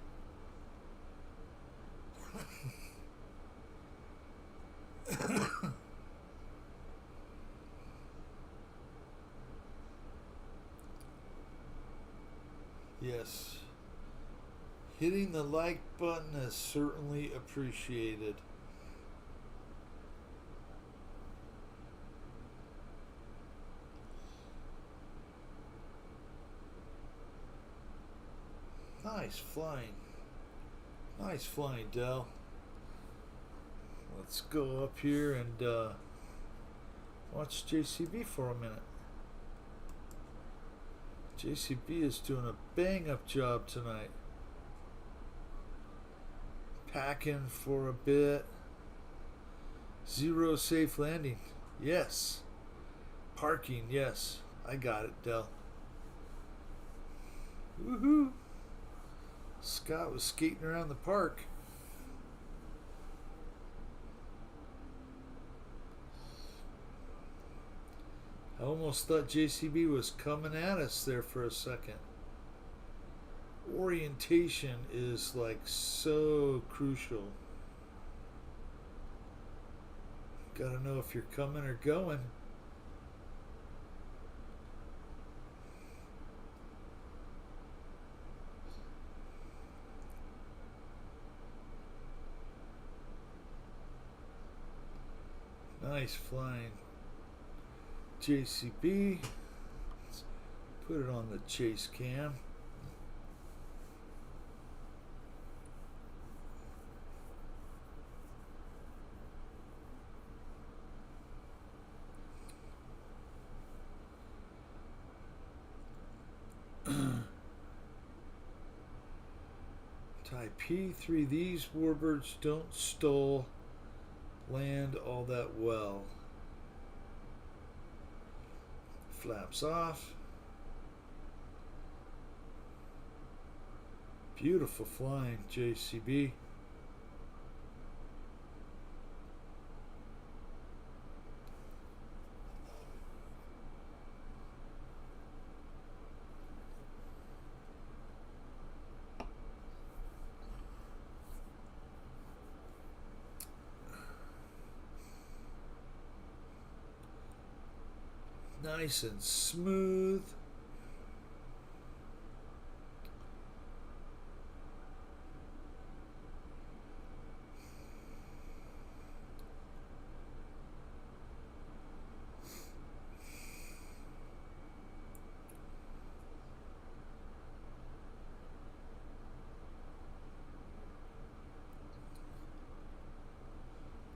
Speaker 1: Yes. Hitting the like button is certainly appreciated. Nice flying. Nice flying, Dell. Let's go up here and watch JCB for a minute. JCB is doing a bang up job tonight. Packing for a bit. Zero safe landing. Yes. Parking. Yes. I got it, Dell. Woohoo. Scott was skating around the park. I almost thought JCB was coming at us there for a second. Orientation is like so crucial. Gotta know if you're coming or going. Nice flying. JCB. Let's put it on the chase cam. Type P3. These warbirds don't stall land all that well. Flaps off. Beautiful flying, JCB. Nice and smooth.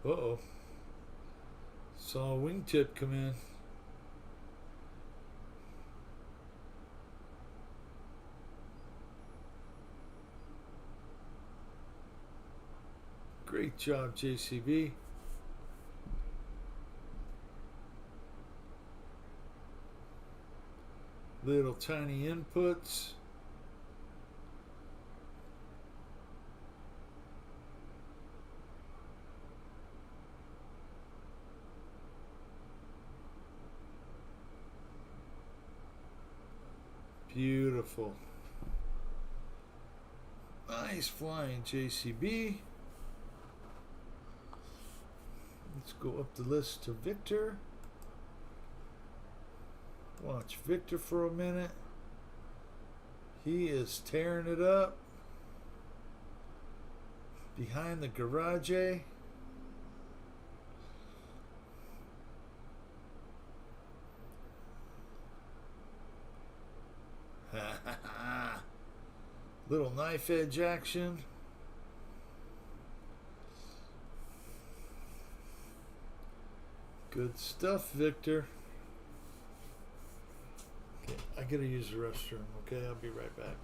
Speaker 1: Uh-oh. Saw a wingtip come in. Great job, JCB. Little tiny inputs. Beautiful. Nice flying, JCB. Let's go up the list to Victor. Watch Victor for a minute. He is tearing it up behind the garage. Little knife edge action. Good stuff, Victor. Okay, I gotta use the restroom, okay? I'll be right back.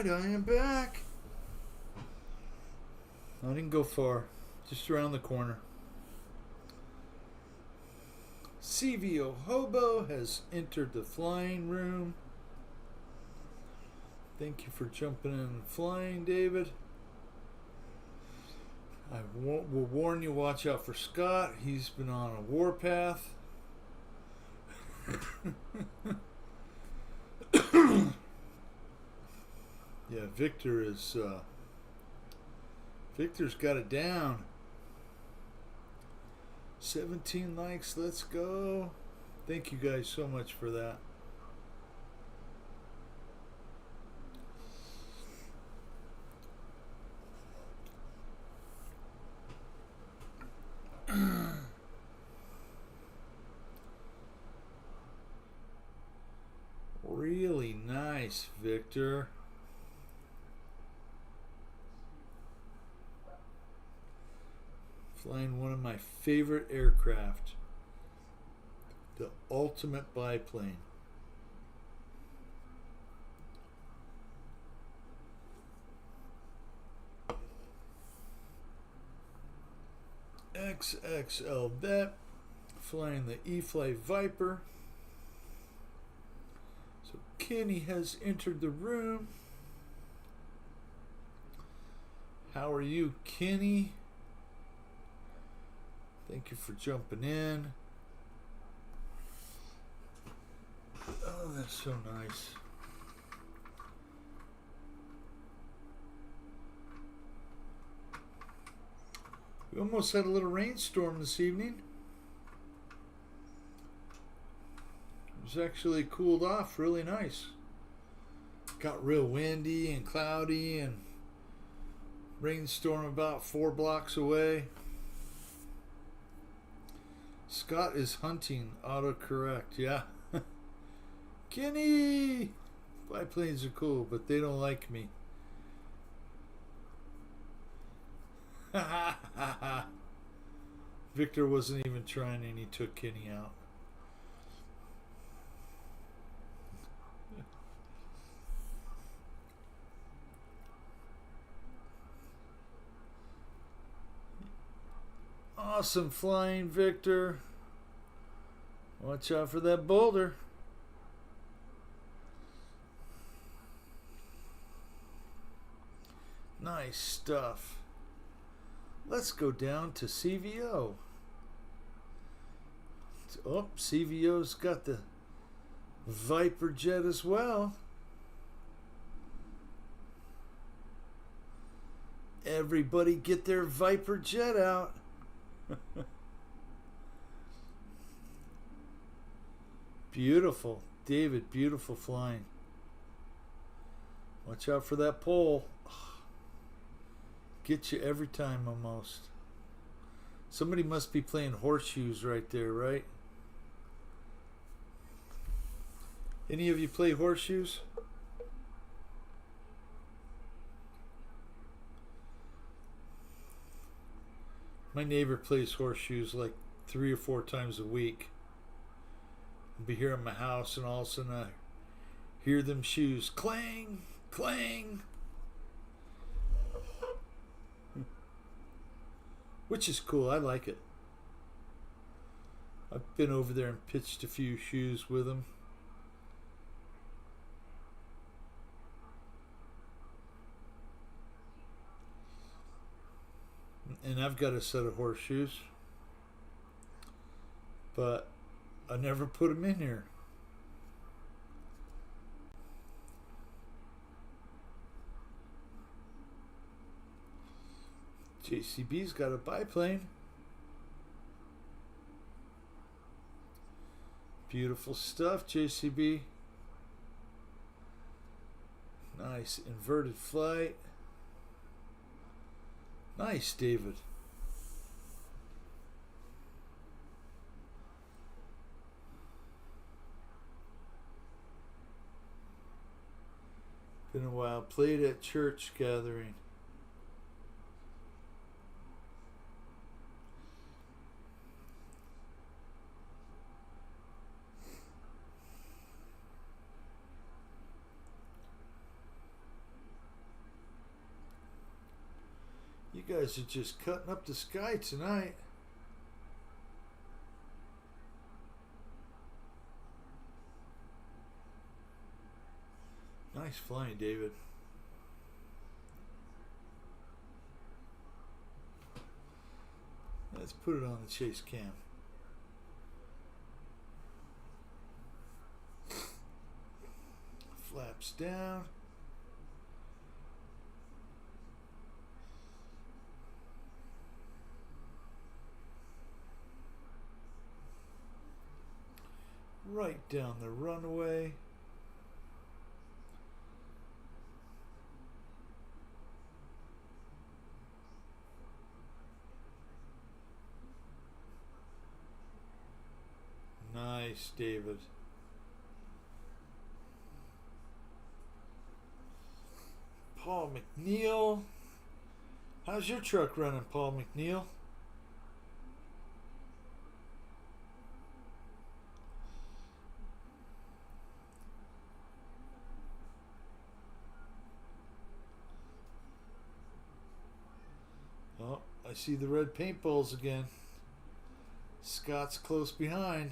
Speaker 1: right, I am back. I didn't go far, just around the corner. CVO Hobo has entered the flying room. Thank you for jumping in and flying, David. I will warn you, watch out for Scott. He's been on a warpath. Yeah, Victor's got it down. 17 likes, let's go. Thank you guys so much for that. Really nice, Victor. Flying one of my favorite aircraft, the ultimate biplane. XXL Bet, flying the E-Fly Viper. So Kenny has entered the room. How are you, Kenny? Thank you for jumping in. Oh, that's so nice. We almost had a little rainstorm this evening. It was actually cooled off really nice. Got real windy and cloudy and rainstorm about 4 blocks away. Scott is hunting. Autocorrect. Yeah. Kenny! Biplanes are cool, but they don't like me. Victor wasn't even trying and he took Kenny out. Awesome flying, Victor. Watch out for that boulder. Nice stuff. Let's go down to CVO. Oh, CVO's got the Viper jet as well. Everybody get their Viper jet out. Beautiful. David, beautiful flying. Watch out for that pole. Get you every time almost. Somebody must be playing horseshoes right there, right? Any of you play horseshoes? My neighbor plays horseshoes like 3 or 4 times a week. I'll be here in my house and all of a sudden I hear them shoes clang, clang. Which is cool. I like it. I've been over there and pitched a few shoes with them. And I've got a set of horseshoes, but I never put them in here. JCB's got a biplane. Beautiful stuff, JCB. Nice inverted flight. Nice, David. Been a while. Played at church gathering. You guys are just cutting up the sky tonight. Nice flying, David. Let's put it on the chase cam. Flaps down. Right down the runway. Nice, David. Paul McNeil. How's your truck running, Paul McNeil? Oh, I see the red paintballs again. Scott's close behind.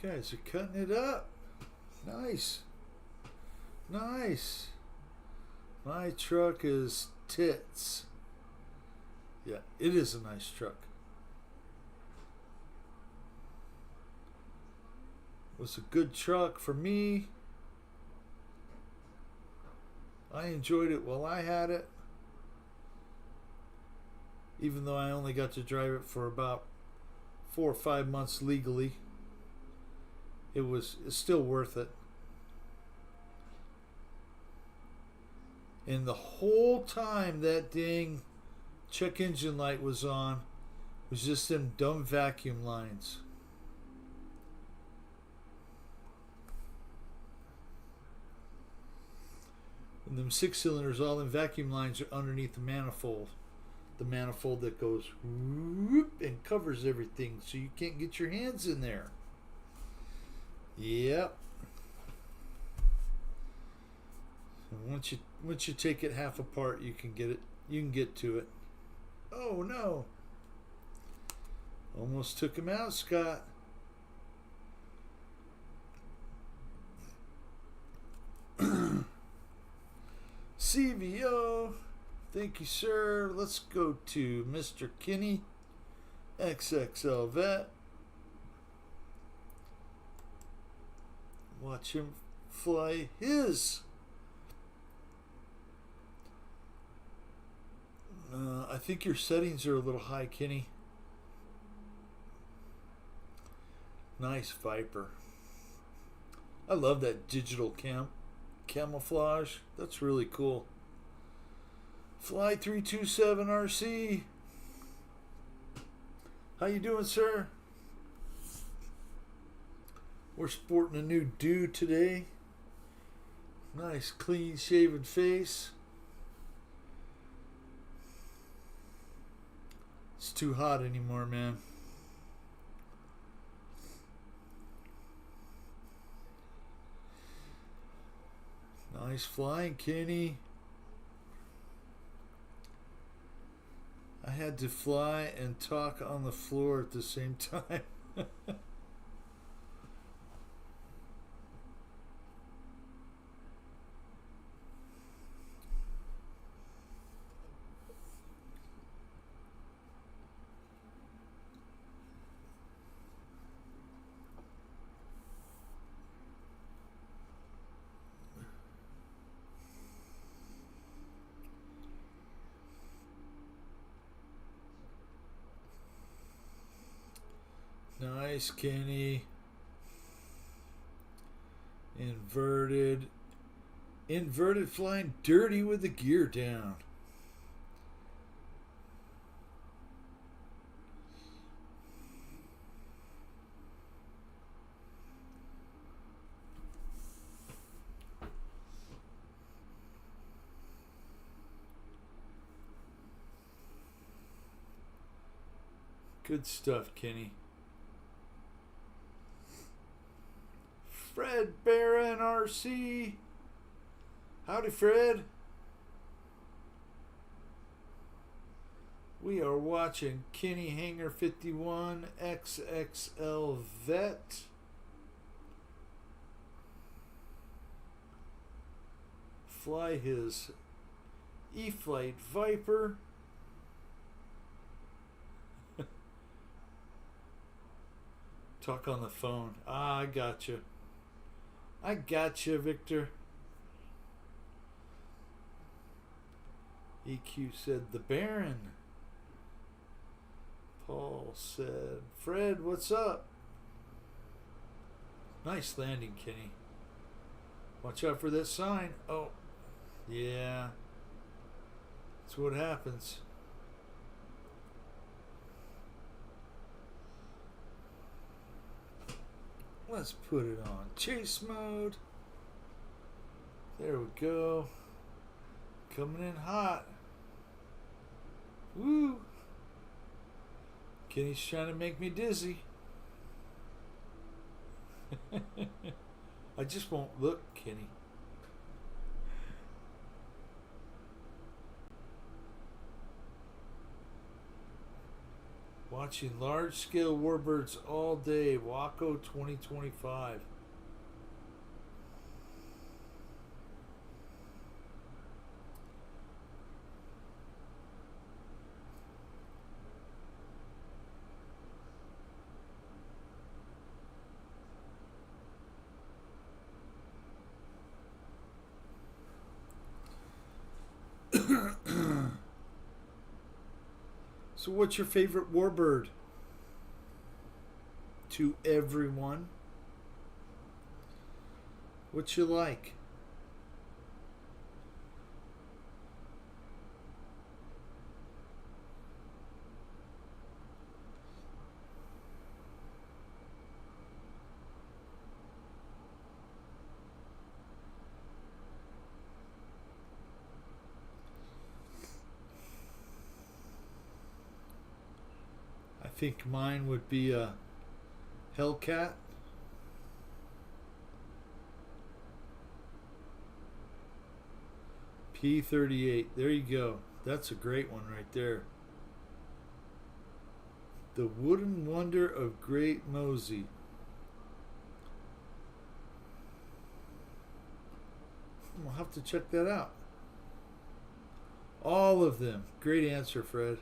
Speaker 1: Guys are cutting it up. Nice. Nice. My truck is tits. Yeah, it is a nice truck. It was a good truck for me. I enjoyed it while I had it. Even though I only got to drive it for about 4 or 5 months legally. It's still worth it. And the whole time that dang check engine light was on was just them dumb vacuum lines. And them 6 cylinders, all them vacuum lines are underneath the manifold. The manifold that goes whoop and covers everything so you can't get your hands in there. Yep. And once you take it half apart, you can get it. You can get to it. Oh no! Almost took him out, Scott. CVO. Thank you, sir. Let's go to Mr. Kinney, XXL Vet. Watch him fly his. I think your settings are a little high, Kenny. Nice Viper. I love that digital camouflage. That's really cool. Fly 327 RC. How you doing, sir? We're sporting a new dude today. Nice clean shaven face. It's too hot anymore, man. Nice flying, Kenny. I had to fly and talk on the floor at the same time. Nice, Kenny. Inverted flying dirty with the gear down. Good stuff, Kenny. Fred Barron, RC. Howdy, Fred. We are watching Kenny Hanger 51 XXL Vet. Fly his E-Flight Viper. Talk on the phone. I gotcha. I gotcha, Victor. EQ said the Baron. Paul said, Fred, what's up? Nice landing, Kenny. Watch out for that sign. Oh, yeah. That's what happens. Let's put it on chase mode. There we go. Coming in hot. Woo! Kenny's trying to make me dizzy. I just won't look, Kenny. Watching large-scale warbirds all day. Waco 2025. So what's your favorite warbird? To everyone. What you like? I think mine would be a Hellcat. P-38. There you go. That's a great one right there. The Wooden Wonder of Great Mosey. We'll have to check that out. All of them. Great answer, Fred.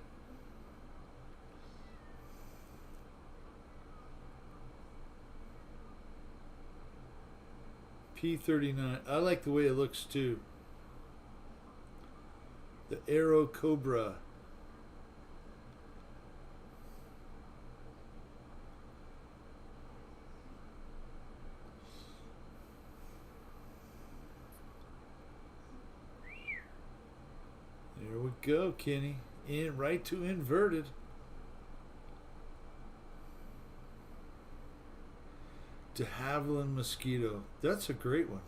Speaker 1: P-39. I like the way it looks too. The Aero Cobra. There we go, Kenny. In right to inverted. De Havilland Mosquito. That's a great one.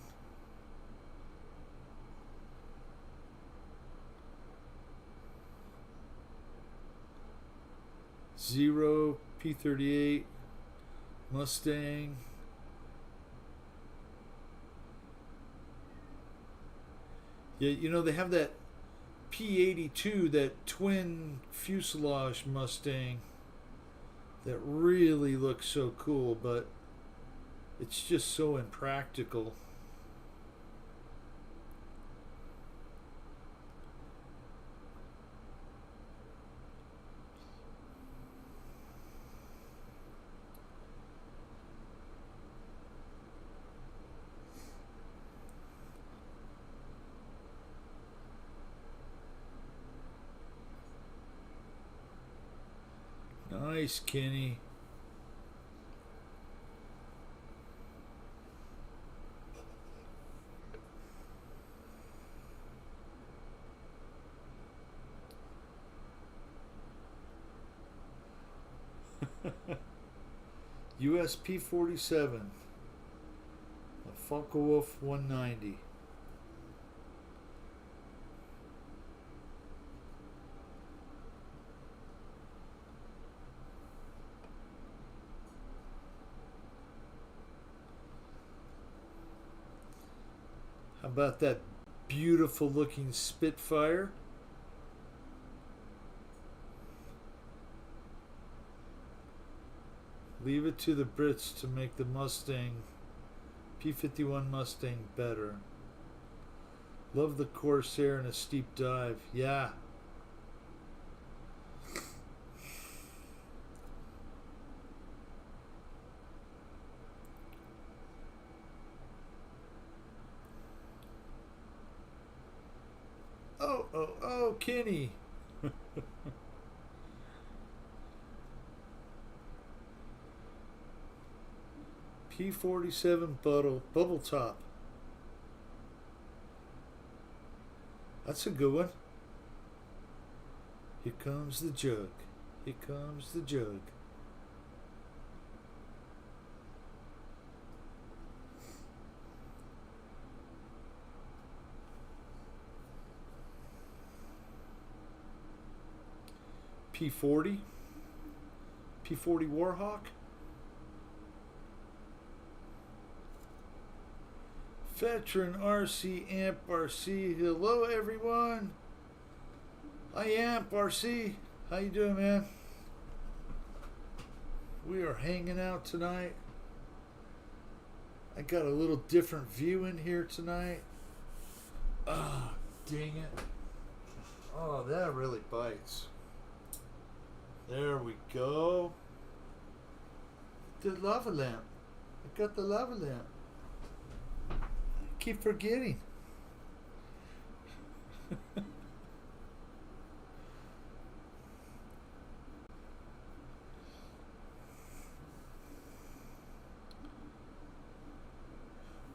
Speaker 1: Zero, P-38, Mustang. Yeah, you know, they have that P-82, that twin fuselage Mustang that really looks so cool, but it's just so impractical. Nice, Kenny. USP-47, a Focke-Wulf 190. about that beautiful looking Spitfire? Leave it to the Brits to make the Mustang, P-51 Mustang, better. Love the Corsair in a steep dive. Yeah. Oh, Kenny. P-47 bubble top. That's a good one. Here comes the jug. Here comes the jug. P-40. P-40 Warhawk. Veteran RC Amp RC. Hello everyone. Hi Amp RC. How you doing, man? We are hanging out tonight. I got a little different view in here tonight. Ah, dang it. Oh, that really bites. There we go. The lava lamp. I got the lava lamp. Keep forgetting.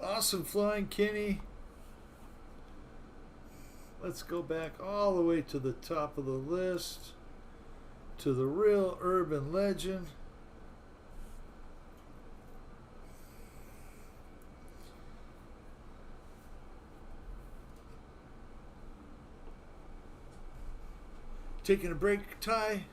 Speaker 1: Awesome flying, Kenny. Let's go back all the way to the top of the list, to the real urban legend. Taking a break, Ty.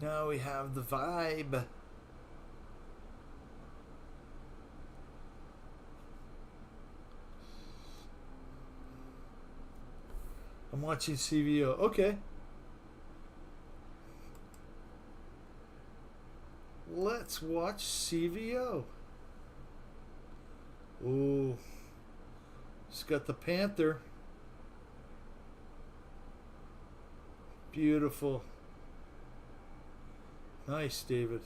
Speaker 1: Now we have the vibe. I'm watching CVO. Okay. Let's watch CVO. Ooh. It's got the Panther. Beautiful. Nice, David.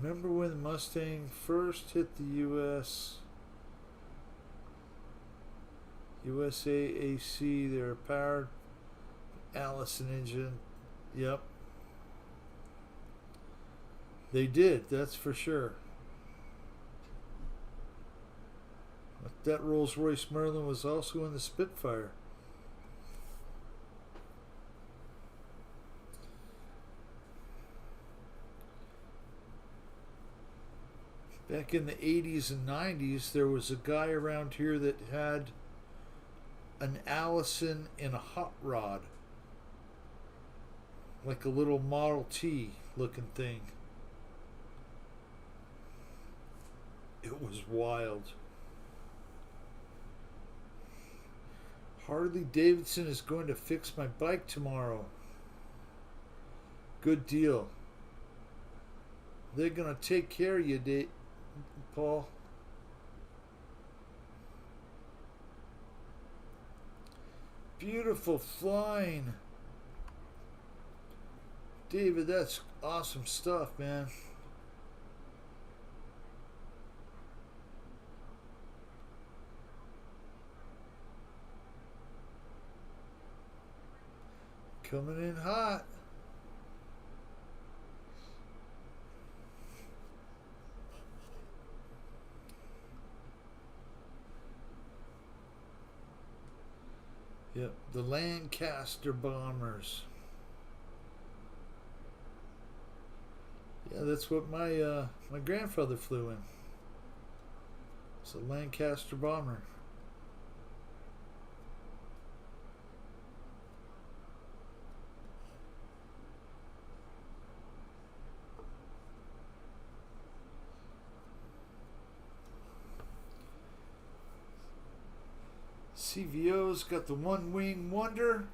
Speaker 1: Remember when the Mustang first hit the US? USAAC, they were powered Allison engine. Yep. They did, that's for sure. But that Rolls-Royce Merlin was also in the Spitfire. Back in the 80s and 90s, there was a guy around here that had an Allison in a hot rod. Like a little Model T looking thing. It was wild. Harley Davidson is going to fix my bike tomorrow. Good deal. They're going to take care of you, Paul. Beautiful flying. David, that's awesome stuff, man. Coming in hot. Yep, the Lancaster bombers. Yeah, that's what my grandfather flew in. It's a Lancaster bomber. CVO's got the one wing wonder,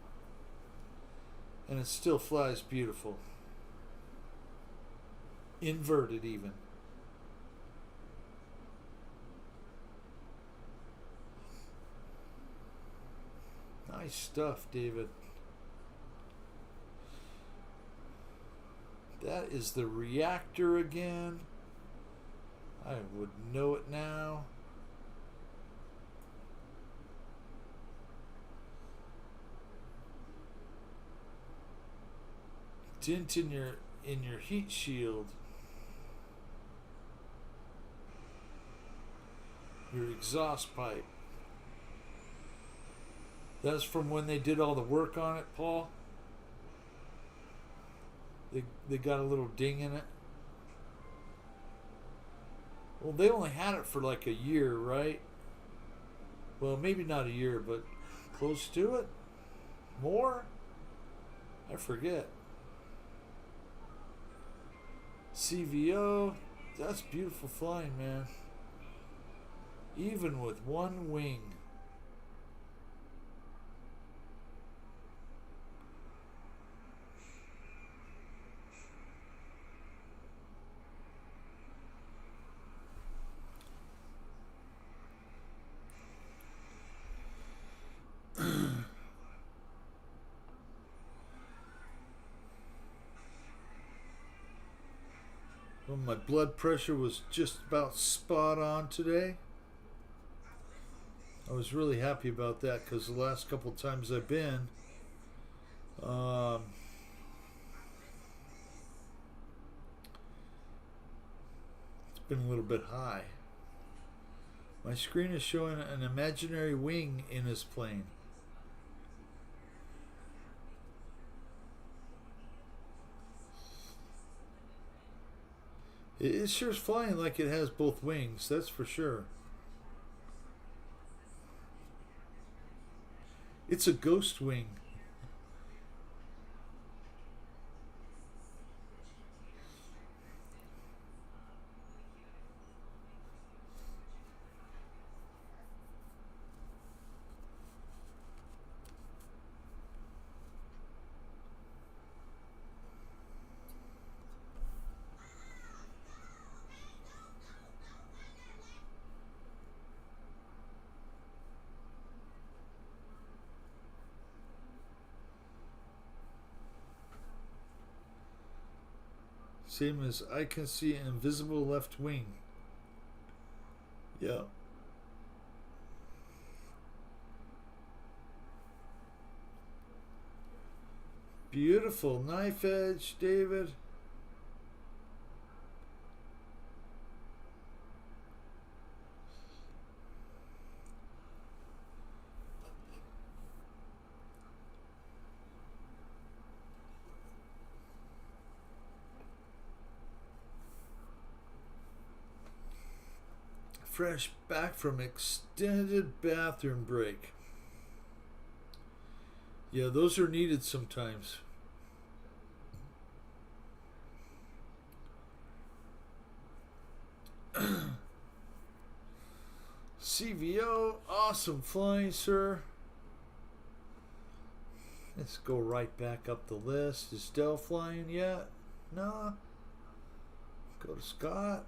Speaker 1: and it still flies beautiful. Inverted even. Nice stuff, David. That is the reactor again. I would know it now. Dent in your heat shield. Your exhaust pipe. That's from when they did all the work on it, Paul. They got a little ding in it. Well, they only had it for like a year, right? Well, maybe not a year, but close to it. More? I forget. CVO, that's beautiful flying, man. Even with one wing. Well, my blood pressure was just about spot on today. I was really happy about that because the last couple times I've been, it's been a little bit high. My screen is showing an imaginary wing in his plane. It sure is flying like it has both wings, that's for sure. It's a ghost wing. Same as I can see an invisible left wing. Yeah. Beautiful knife edge, David. Fresh back from extended bathroom break. Yeah, those are needed sometimes. CVO, awesome flying, sir. Let's go right back up the list. Is Dell flying yet? No. Go to Scott.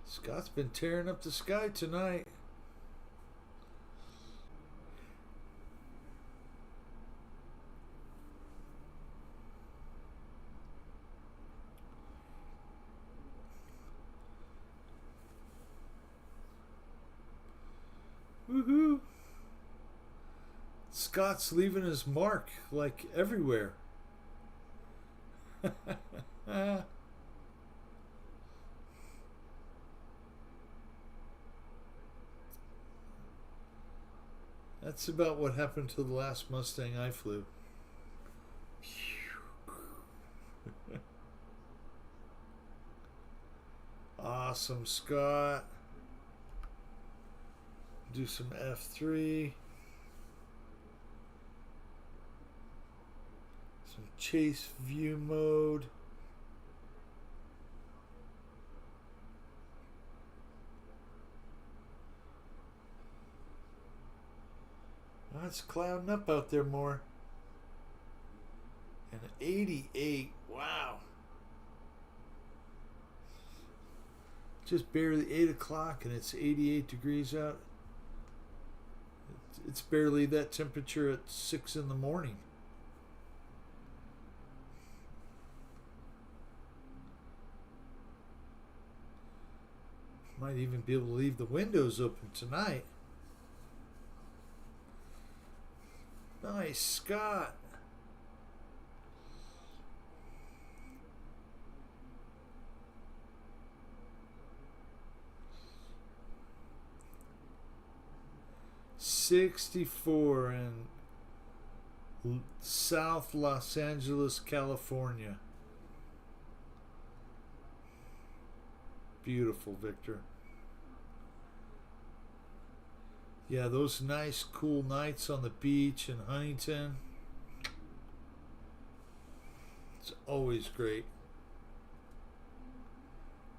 Speaker 1: Scott's been tearing up the sky tonight. Woohoo! Scott's leaving his mark like everywhere. That's about what happened to the last Mustang I flew. Awesome, Scott. Do some F3. Some chase view mode. Oh, it's clouding up out there more. And 88. Wow. Just barely 8 o'clock and it's 88 degrees out. It's barely that temperature at 6 in the morning. Might even be able to leave the windows open tonight. Nice, Scott. '64 in South Los Angeles, California. Beautiful, Victor. Yeah, those nice, cool nights on the beach in Huntington. It's always great.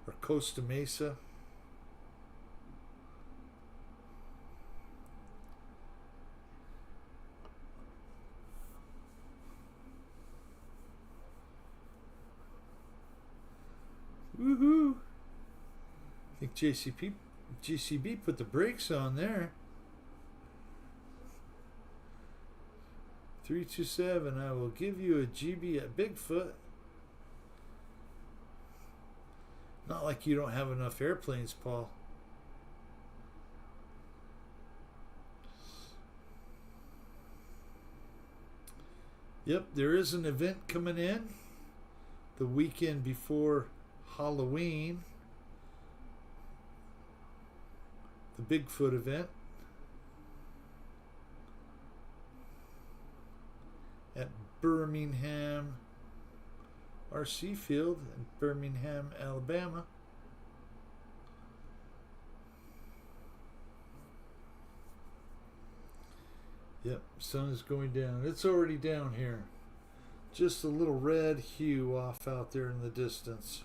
Speaker 1: Or Costa Mesa. Woohoo! I think JCB put the brakes on there. 327, I will give you a GB at Bigfoot. Not like you don't have enough airplanes, Paul. Yep, there is an event coming in the weekend before Halloween. The Bigfoot event at Birmingham RC Field in Birmingham, Alabama. Yep, sun is going down. It's already down here. Just a little red hue off out there in the distance.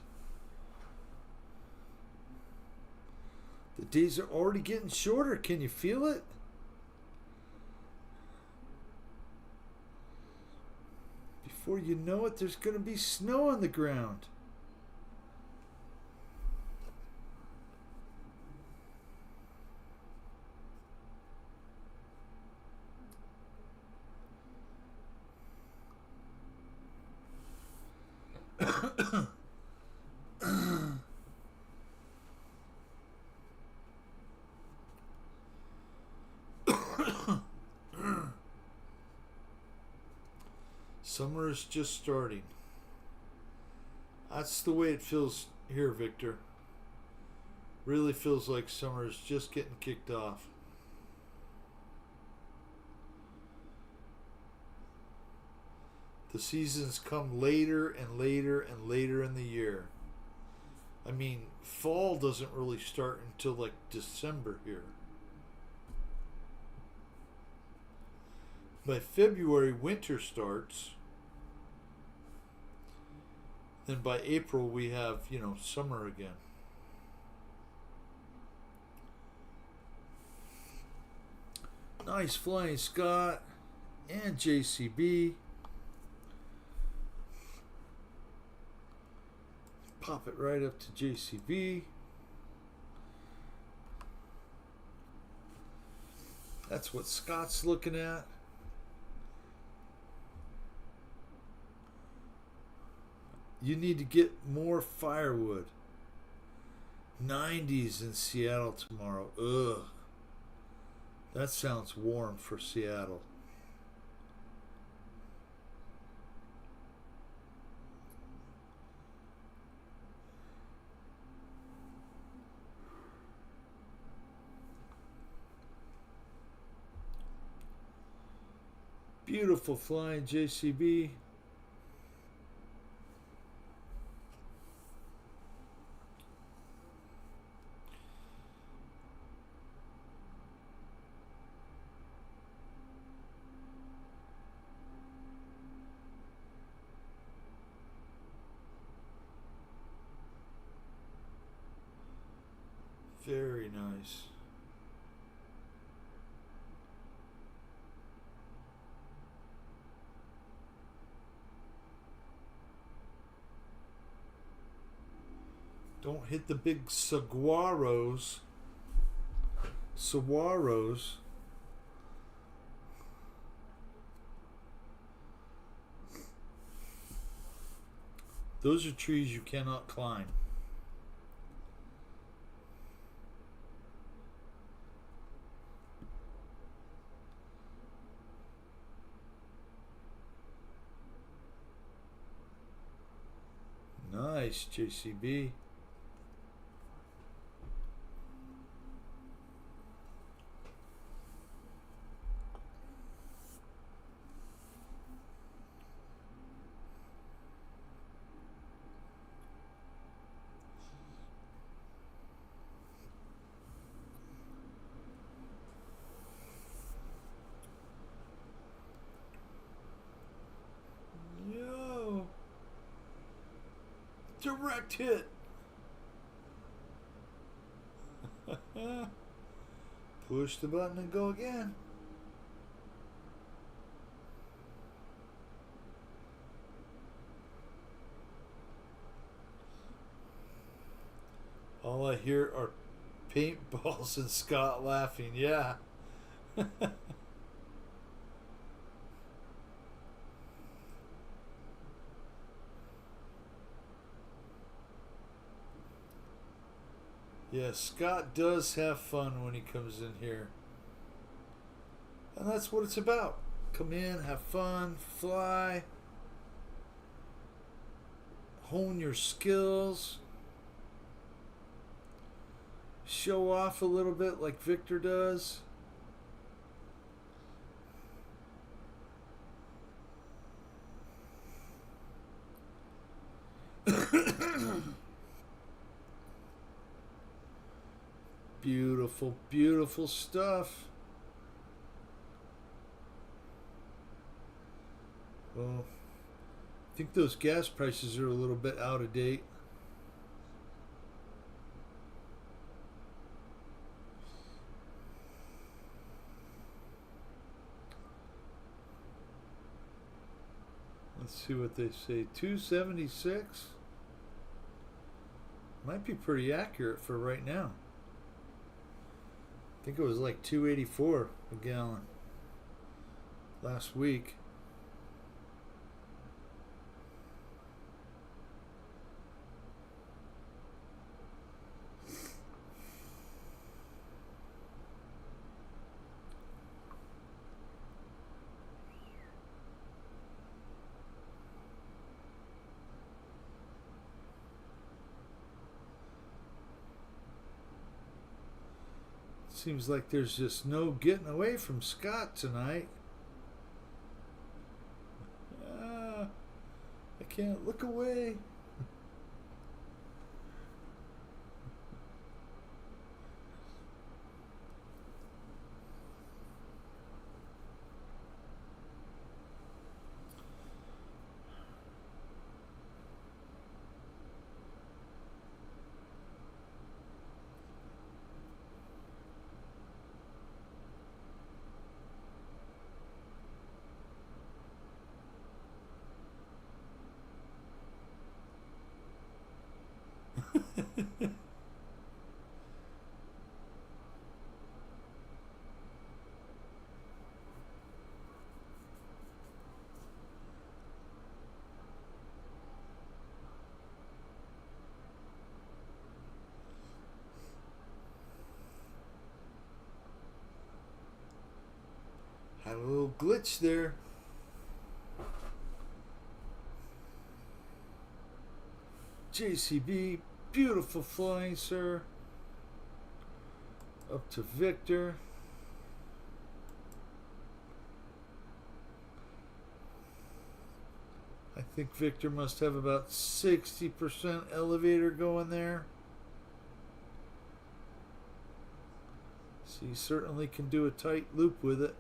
Speaker 1: The days are already getting shorter. Can you feel it? Before you know it, there's going to be snow on the ground. Summer is just starting. That's the way it feels here, Victor. Really feels like summer is just getting kicked off. The seasons come later and later and later in the year. I mean, fall doesn't really start until like December here. By February, winter starts. Then by April, we have, summer again. Nice flying, Scott and JCB. Pop it right up to JCB. That's what Scott's looking at. You need to get more firewood. 90s in Seattle tomorrow. Ugh. That sounds warm for Seattle. Beautiful flying, JCB. Very nice. Don't hit the big saguaros. Saguaros. Those are trees you cannot climb. Nice, JCB. Yo. Direct hit. Push the button and go again. All I hear are paintballs and Scott laughing. Yeah. Yeah, Scott does have fun when he comes in here. And that's what it's about. Come in, have fun, fly, hone your skills, show off a little bit like Victor does. Beautiful, beautiful stuff. Well, I think those gas prices are a little bit out of date. Let's see what they say. 276 might be pretty accurate for right now. I think it was like 284 a gallon last week. Seems like there's just no getting away from Scott tonight. I can't look away. Had a little glitch there. JCB, beautiful flying, sir. Up to Victor. I think Victor must have about 60% elevator going there. So he certainly can do a tight loop with it.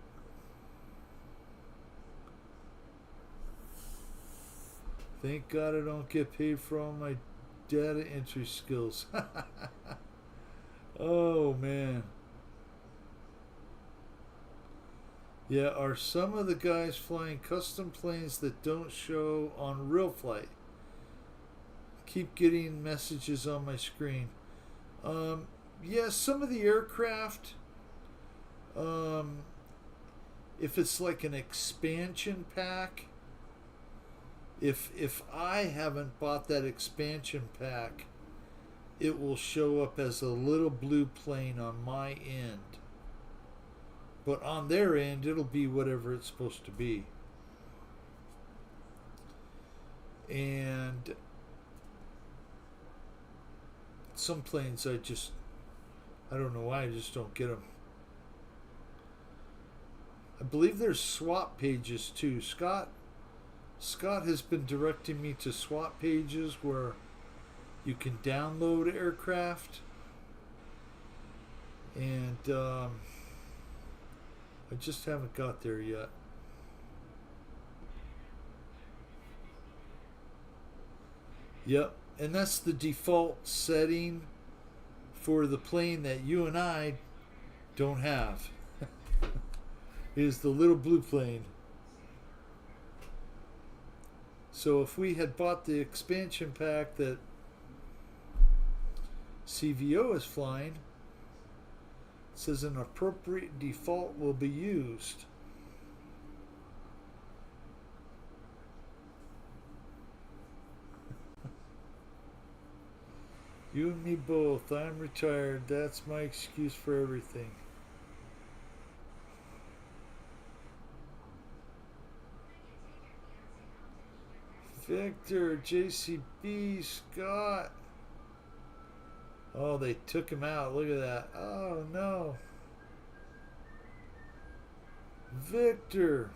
Speaker 1: Thank God I don't get paid for all my data entry skills. Oh man. Yeah, are some of the guys flying custom planes that don't show on real flight? Keep getting messages on my screen. Um, yeah, some of the aircraft, um, if it's like an expansion pack, if I haven't bought that expansion pack, it will show up as a little blue plane on my end. But on their end, it'll be whatever it's supposed to be. And some planes I don't know why, I just don't get them. I believe there's swap pages too. Scott has been directing me to swap pages where you can download aircraft. And I just haven't got there yet. Yep, and that's the default setting for the plane that you and I don't have. Is the little blue plane. So if we had bought the expansion pack that CVO is flying, it says an appropriate default will be used. You and me both. I'm retired. That's my excuse for everything. Victor, JCB, Scott. Oh, they took him out. Look at that. Oh, no. Victor.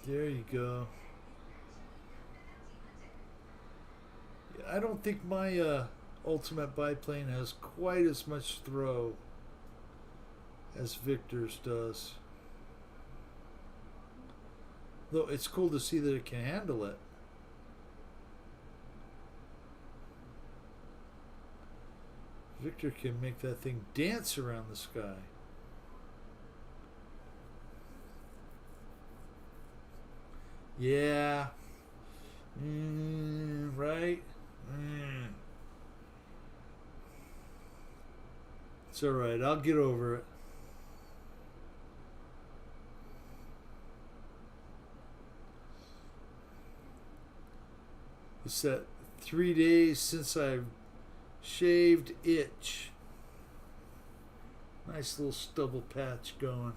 Speaker 1: There you go. I don't think my ultimate biplane has quite as much throw as Victor's does. Though it's cool to see that it can handle it. Victor can make that thing dance around the sky. Yeah. Right? It's alright. I'll get over it. It's that 3 days since I've shaved itch. Nice little stubble patch going.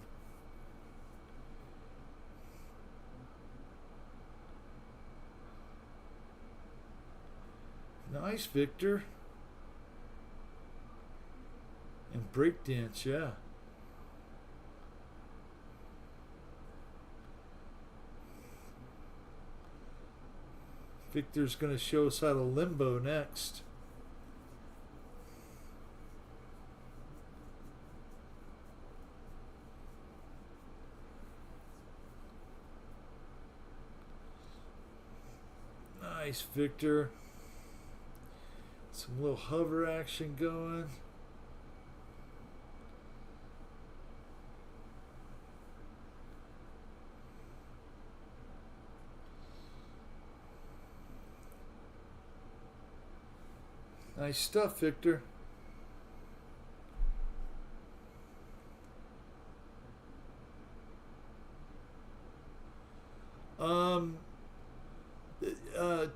Speaker 1: Nice, Victor. And breakdance, yeah. Victor's going to show us how to limbo next. Nice, Victor. Some little hover action going. Nice stuff, Victor.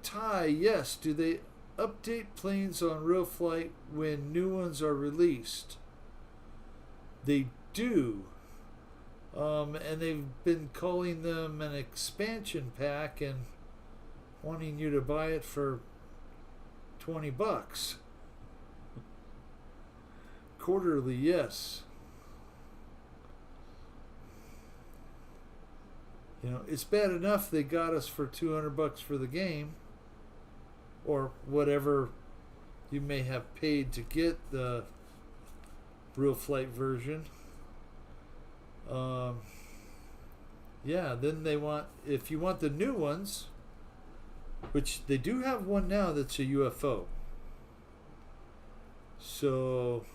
Speaker 1: Ty, yes. Do they update planes on real flight when new ones are released? They do. And they've been calling them an expansion pack and wanting you to buy it for $20. Quarterly, yes. You know, it's bad enough they got us for $200 for the game, or whatever you may have paid to get the real flight version. Yeah, then they want, if you want the new ones, Which they do have one now that's a UFO. So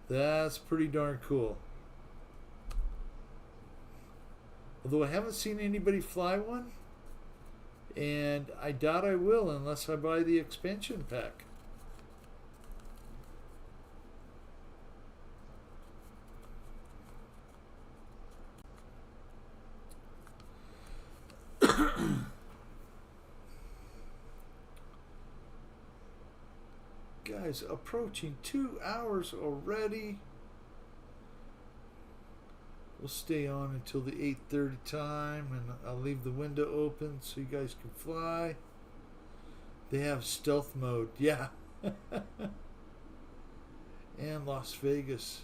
Speaker 1: that's pretty darn cool. Although I haven't seen anybody fly one, and I doubt I will unless I buy the expansion pack. Guys, approaching 2 hours already. We'll stay on until the 8:30 time, and I'll leave the window open so you guys can fly. They have stealth mode, yeah. And Las Vegas.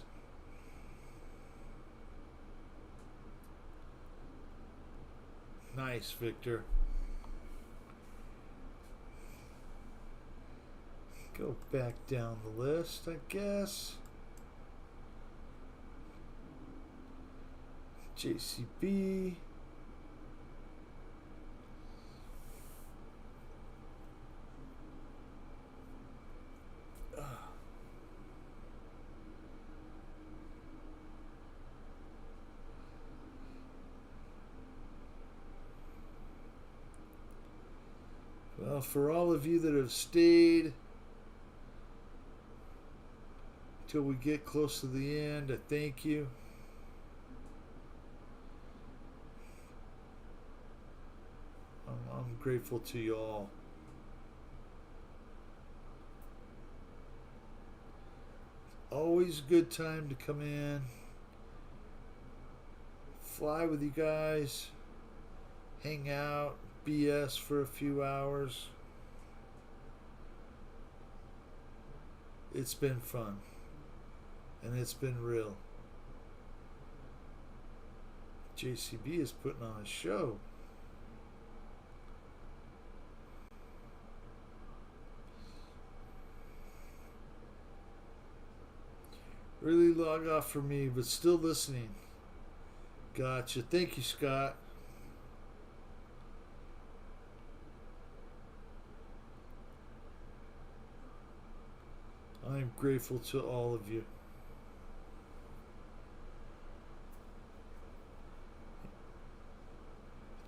Speaker 1: Nice, Victor. Go back down the list, I guess. JCB. Well, for all of you that have stayed till we get close to the end, I thank you. I'm grateful to you all. Always a good time to come in, fly with you guys, hang out, BS for a few hours. It's been fun, and it's been real. JCB is putting on a show. Really log off for me, but still listening. Gotcha. Thank you, Scott. I'm grateful to all of you.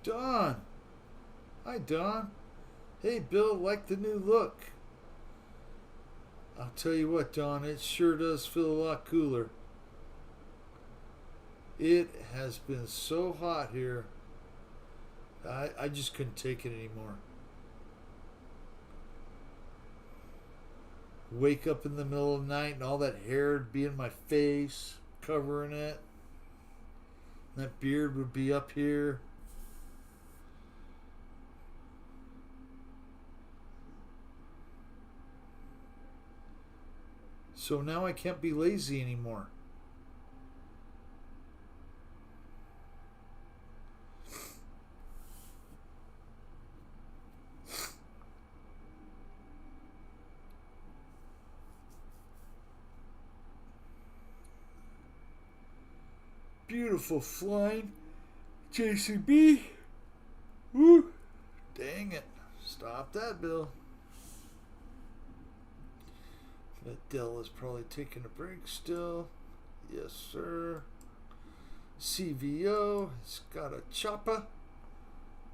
Speaker 1: Don. Hi, Don. Hey, Bill, like the new look. I'll tell you what, Don, it sure does feel a lot cooler. It has been so hot here. I just couldn't take it anymore. Wake up in the middle of the night and all that hair would be in my face, covering it. That beard would be up here. So now I can't be lazy anymore. Beautiful flying. JCB. Woo. Dang it. Stop that, Bill. That Dell is probably taking a break still. Yes, sir. CVO. It's got a chopper.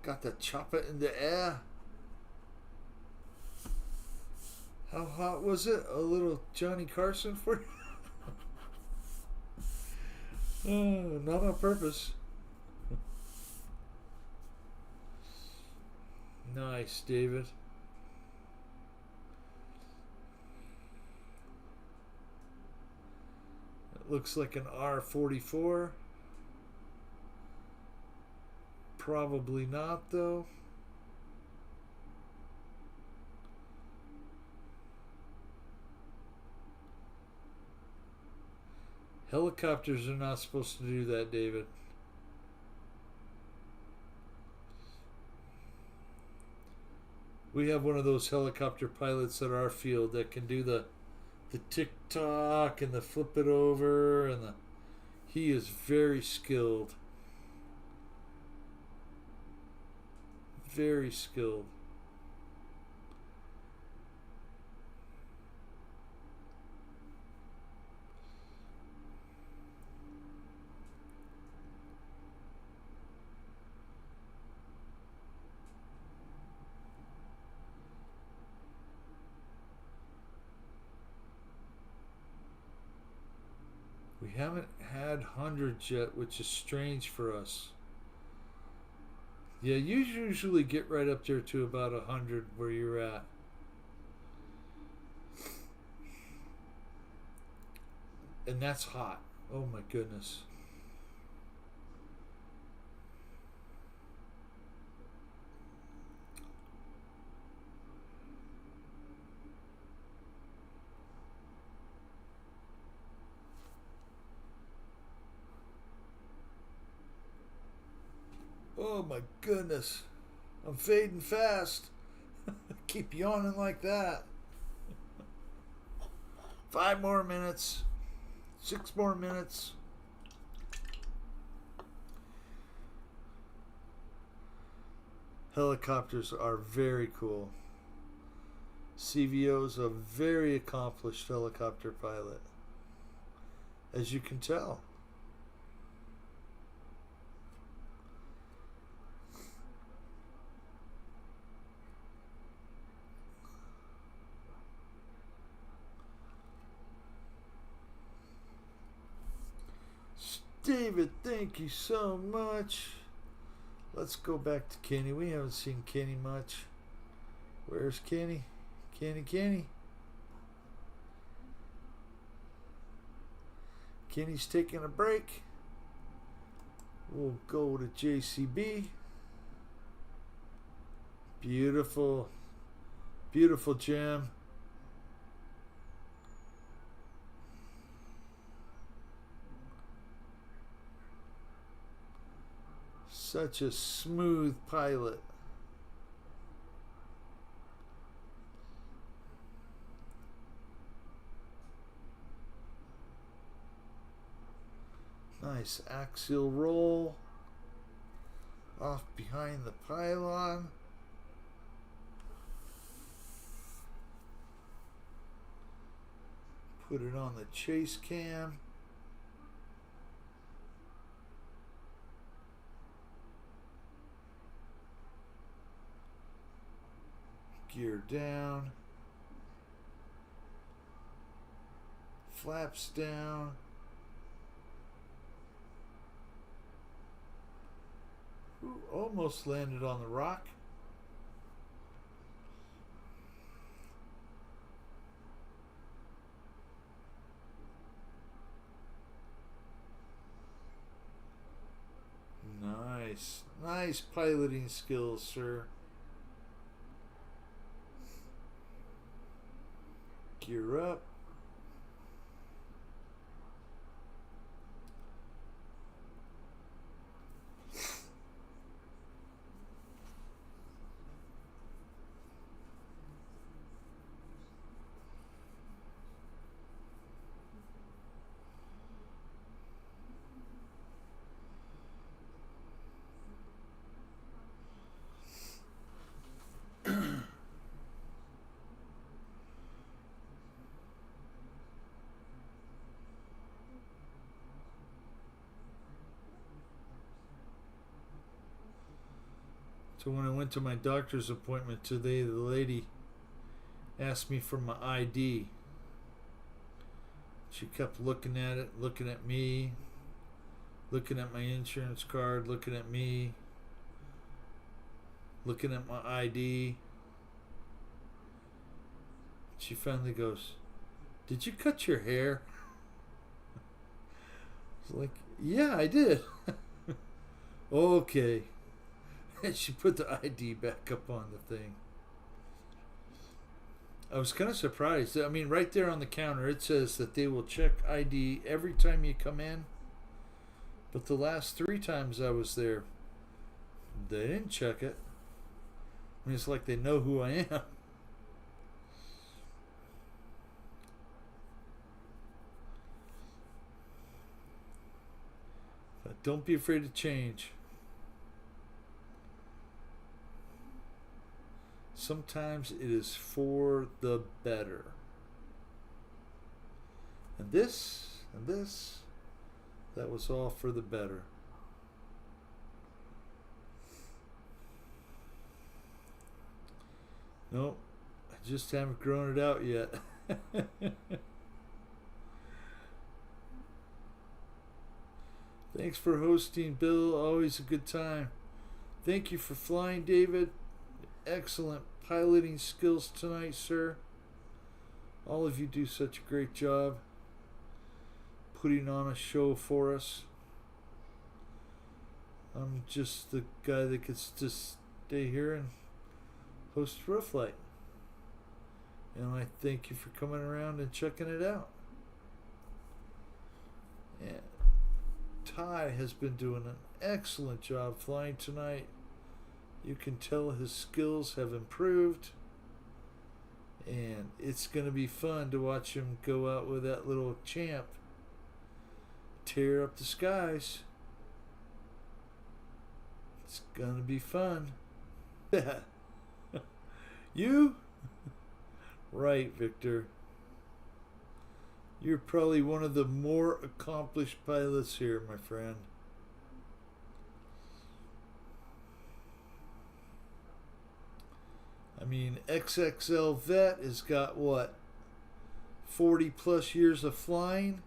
Speaker 1: Got the chopper in the air. How hot was it? A little Johnny Carson for you? Not on purpose. Nice, David. It looks like an R44. Probably not, though. Helicopters are not supposed to do that, David. We have one of those helicopter pilots at our field that can do the tick-tock and the flip it over, and he is very skilled. Very skilled. haven't had hundreds yet, which is strange for us. Yeah, you usually get right up there to about 100 where you're at. And that's hot. Oh my goodness. Oh my goodness. I'm fading fast. Keep yawning like that. 5 more minutes. 6 more minutes. Helicopters are very cool. CVO's a very accomplished helicopter pilot, as you can tell. David, thank you so much. Let's go back to Kenny. We haven't seen Kenny much. Where's Kenny? Kenny. Kenny's taking a break. We'll go to JCB. Beautiful. Beautiful gem. Such a smooth pilot. Nice axial roll off behind the pylon. Put it on the chase cam. Gear down. Flaps down. Ooh, almost landed on the rock. Nice. Nice piloting skills, sir. Gear up. So when I went to my doctor's appointment today, the lady asked me for my ID. She kept looking at it, looking at me, looking at my insurance card, looking at me, looking at my ID. She finally goes, "Did you cut your hair?" I was like, "Yeah, I did." Okay. And she put the ID back up on the thing. I was kind of surprised. I mean, right there on the counter, it says that they will check ID every time you come in. But the last 3 times I was there, they didn't check it. I mean, it's like they know who I am. But don't be afraid to change. Sometimes it is for the better. And this, that was all for the better. Nope, I just haven't grown it out yet. Thanks for hosting, Bill. Always a good time. Thank you for flying, David. Excellent piloting skills tonight, sir. All of you do such a great job putting on a show for us. I'm just the guy that gets to stay here and host Rough Light. And I thank you for coming around and checking it out. And Ty has been doing an excellent job flying tonight. You can tell his skills have improved. And it's going to be fun to watch him go out with that little champ. Tear up the skies. It's going to be fun. You? Right, Victor. You're probably one of the more accomplished pilots here, my friend. I mean, XXL Vet has got what? 40 plus years of flying?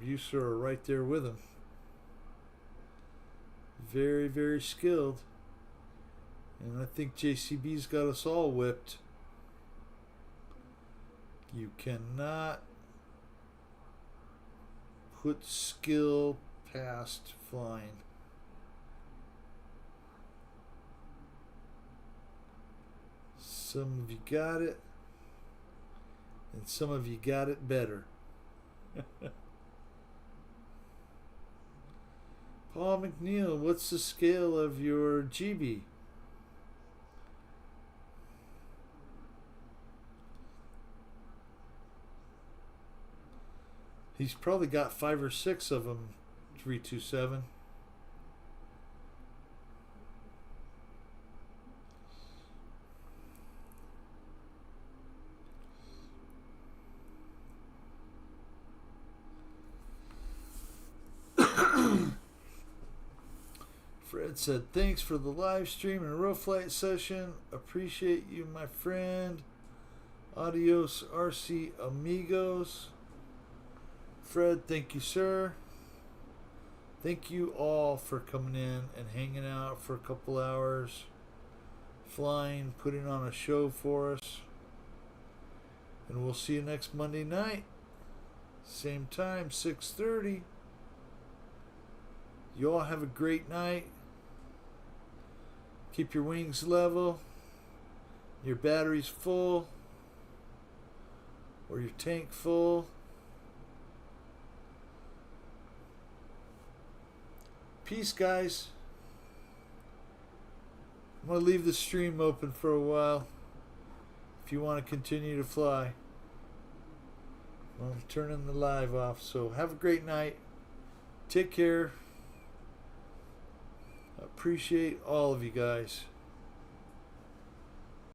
Speaker 1: You sir are right there with him. Very, very skilled. And I think JCB's got us all whipped. You cannot put skill past flying. Some of you got it, and some of you got it better. Paul McNeil, what's the scale of your GB? He's probably got 5 or 6 of them, 327. Fred said, thanks for the live stream and row flight session. Appreciate you, my friend. Adios, RC amigos. Fred, thank you, sir. Thank you all for coming in and hanging out for a couple hours, flying, putting on a show for us. And we'll see you next Monday night. Same time, 6:30. You all have a great night. Keep your wings level, your batteries full, or your tank full. Peace, guys. I'm going to leave the stream open for a while if you want to continue to fly. I'm turning the live off, so have a great night. Take care. Appreciate all of you guys.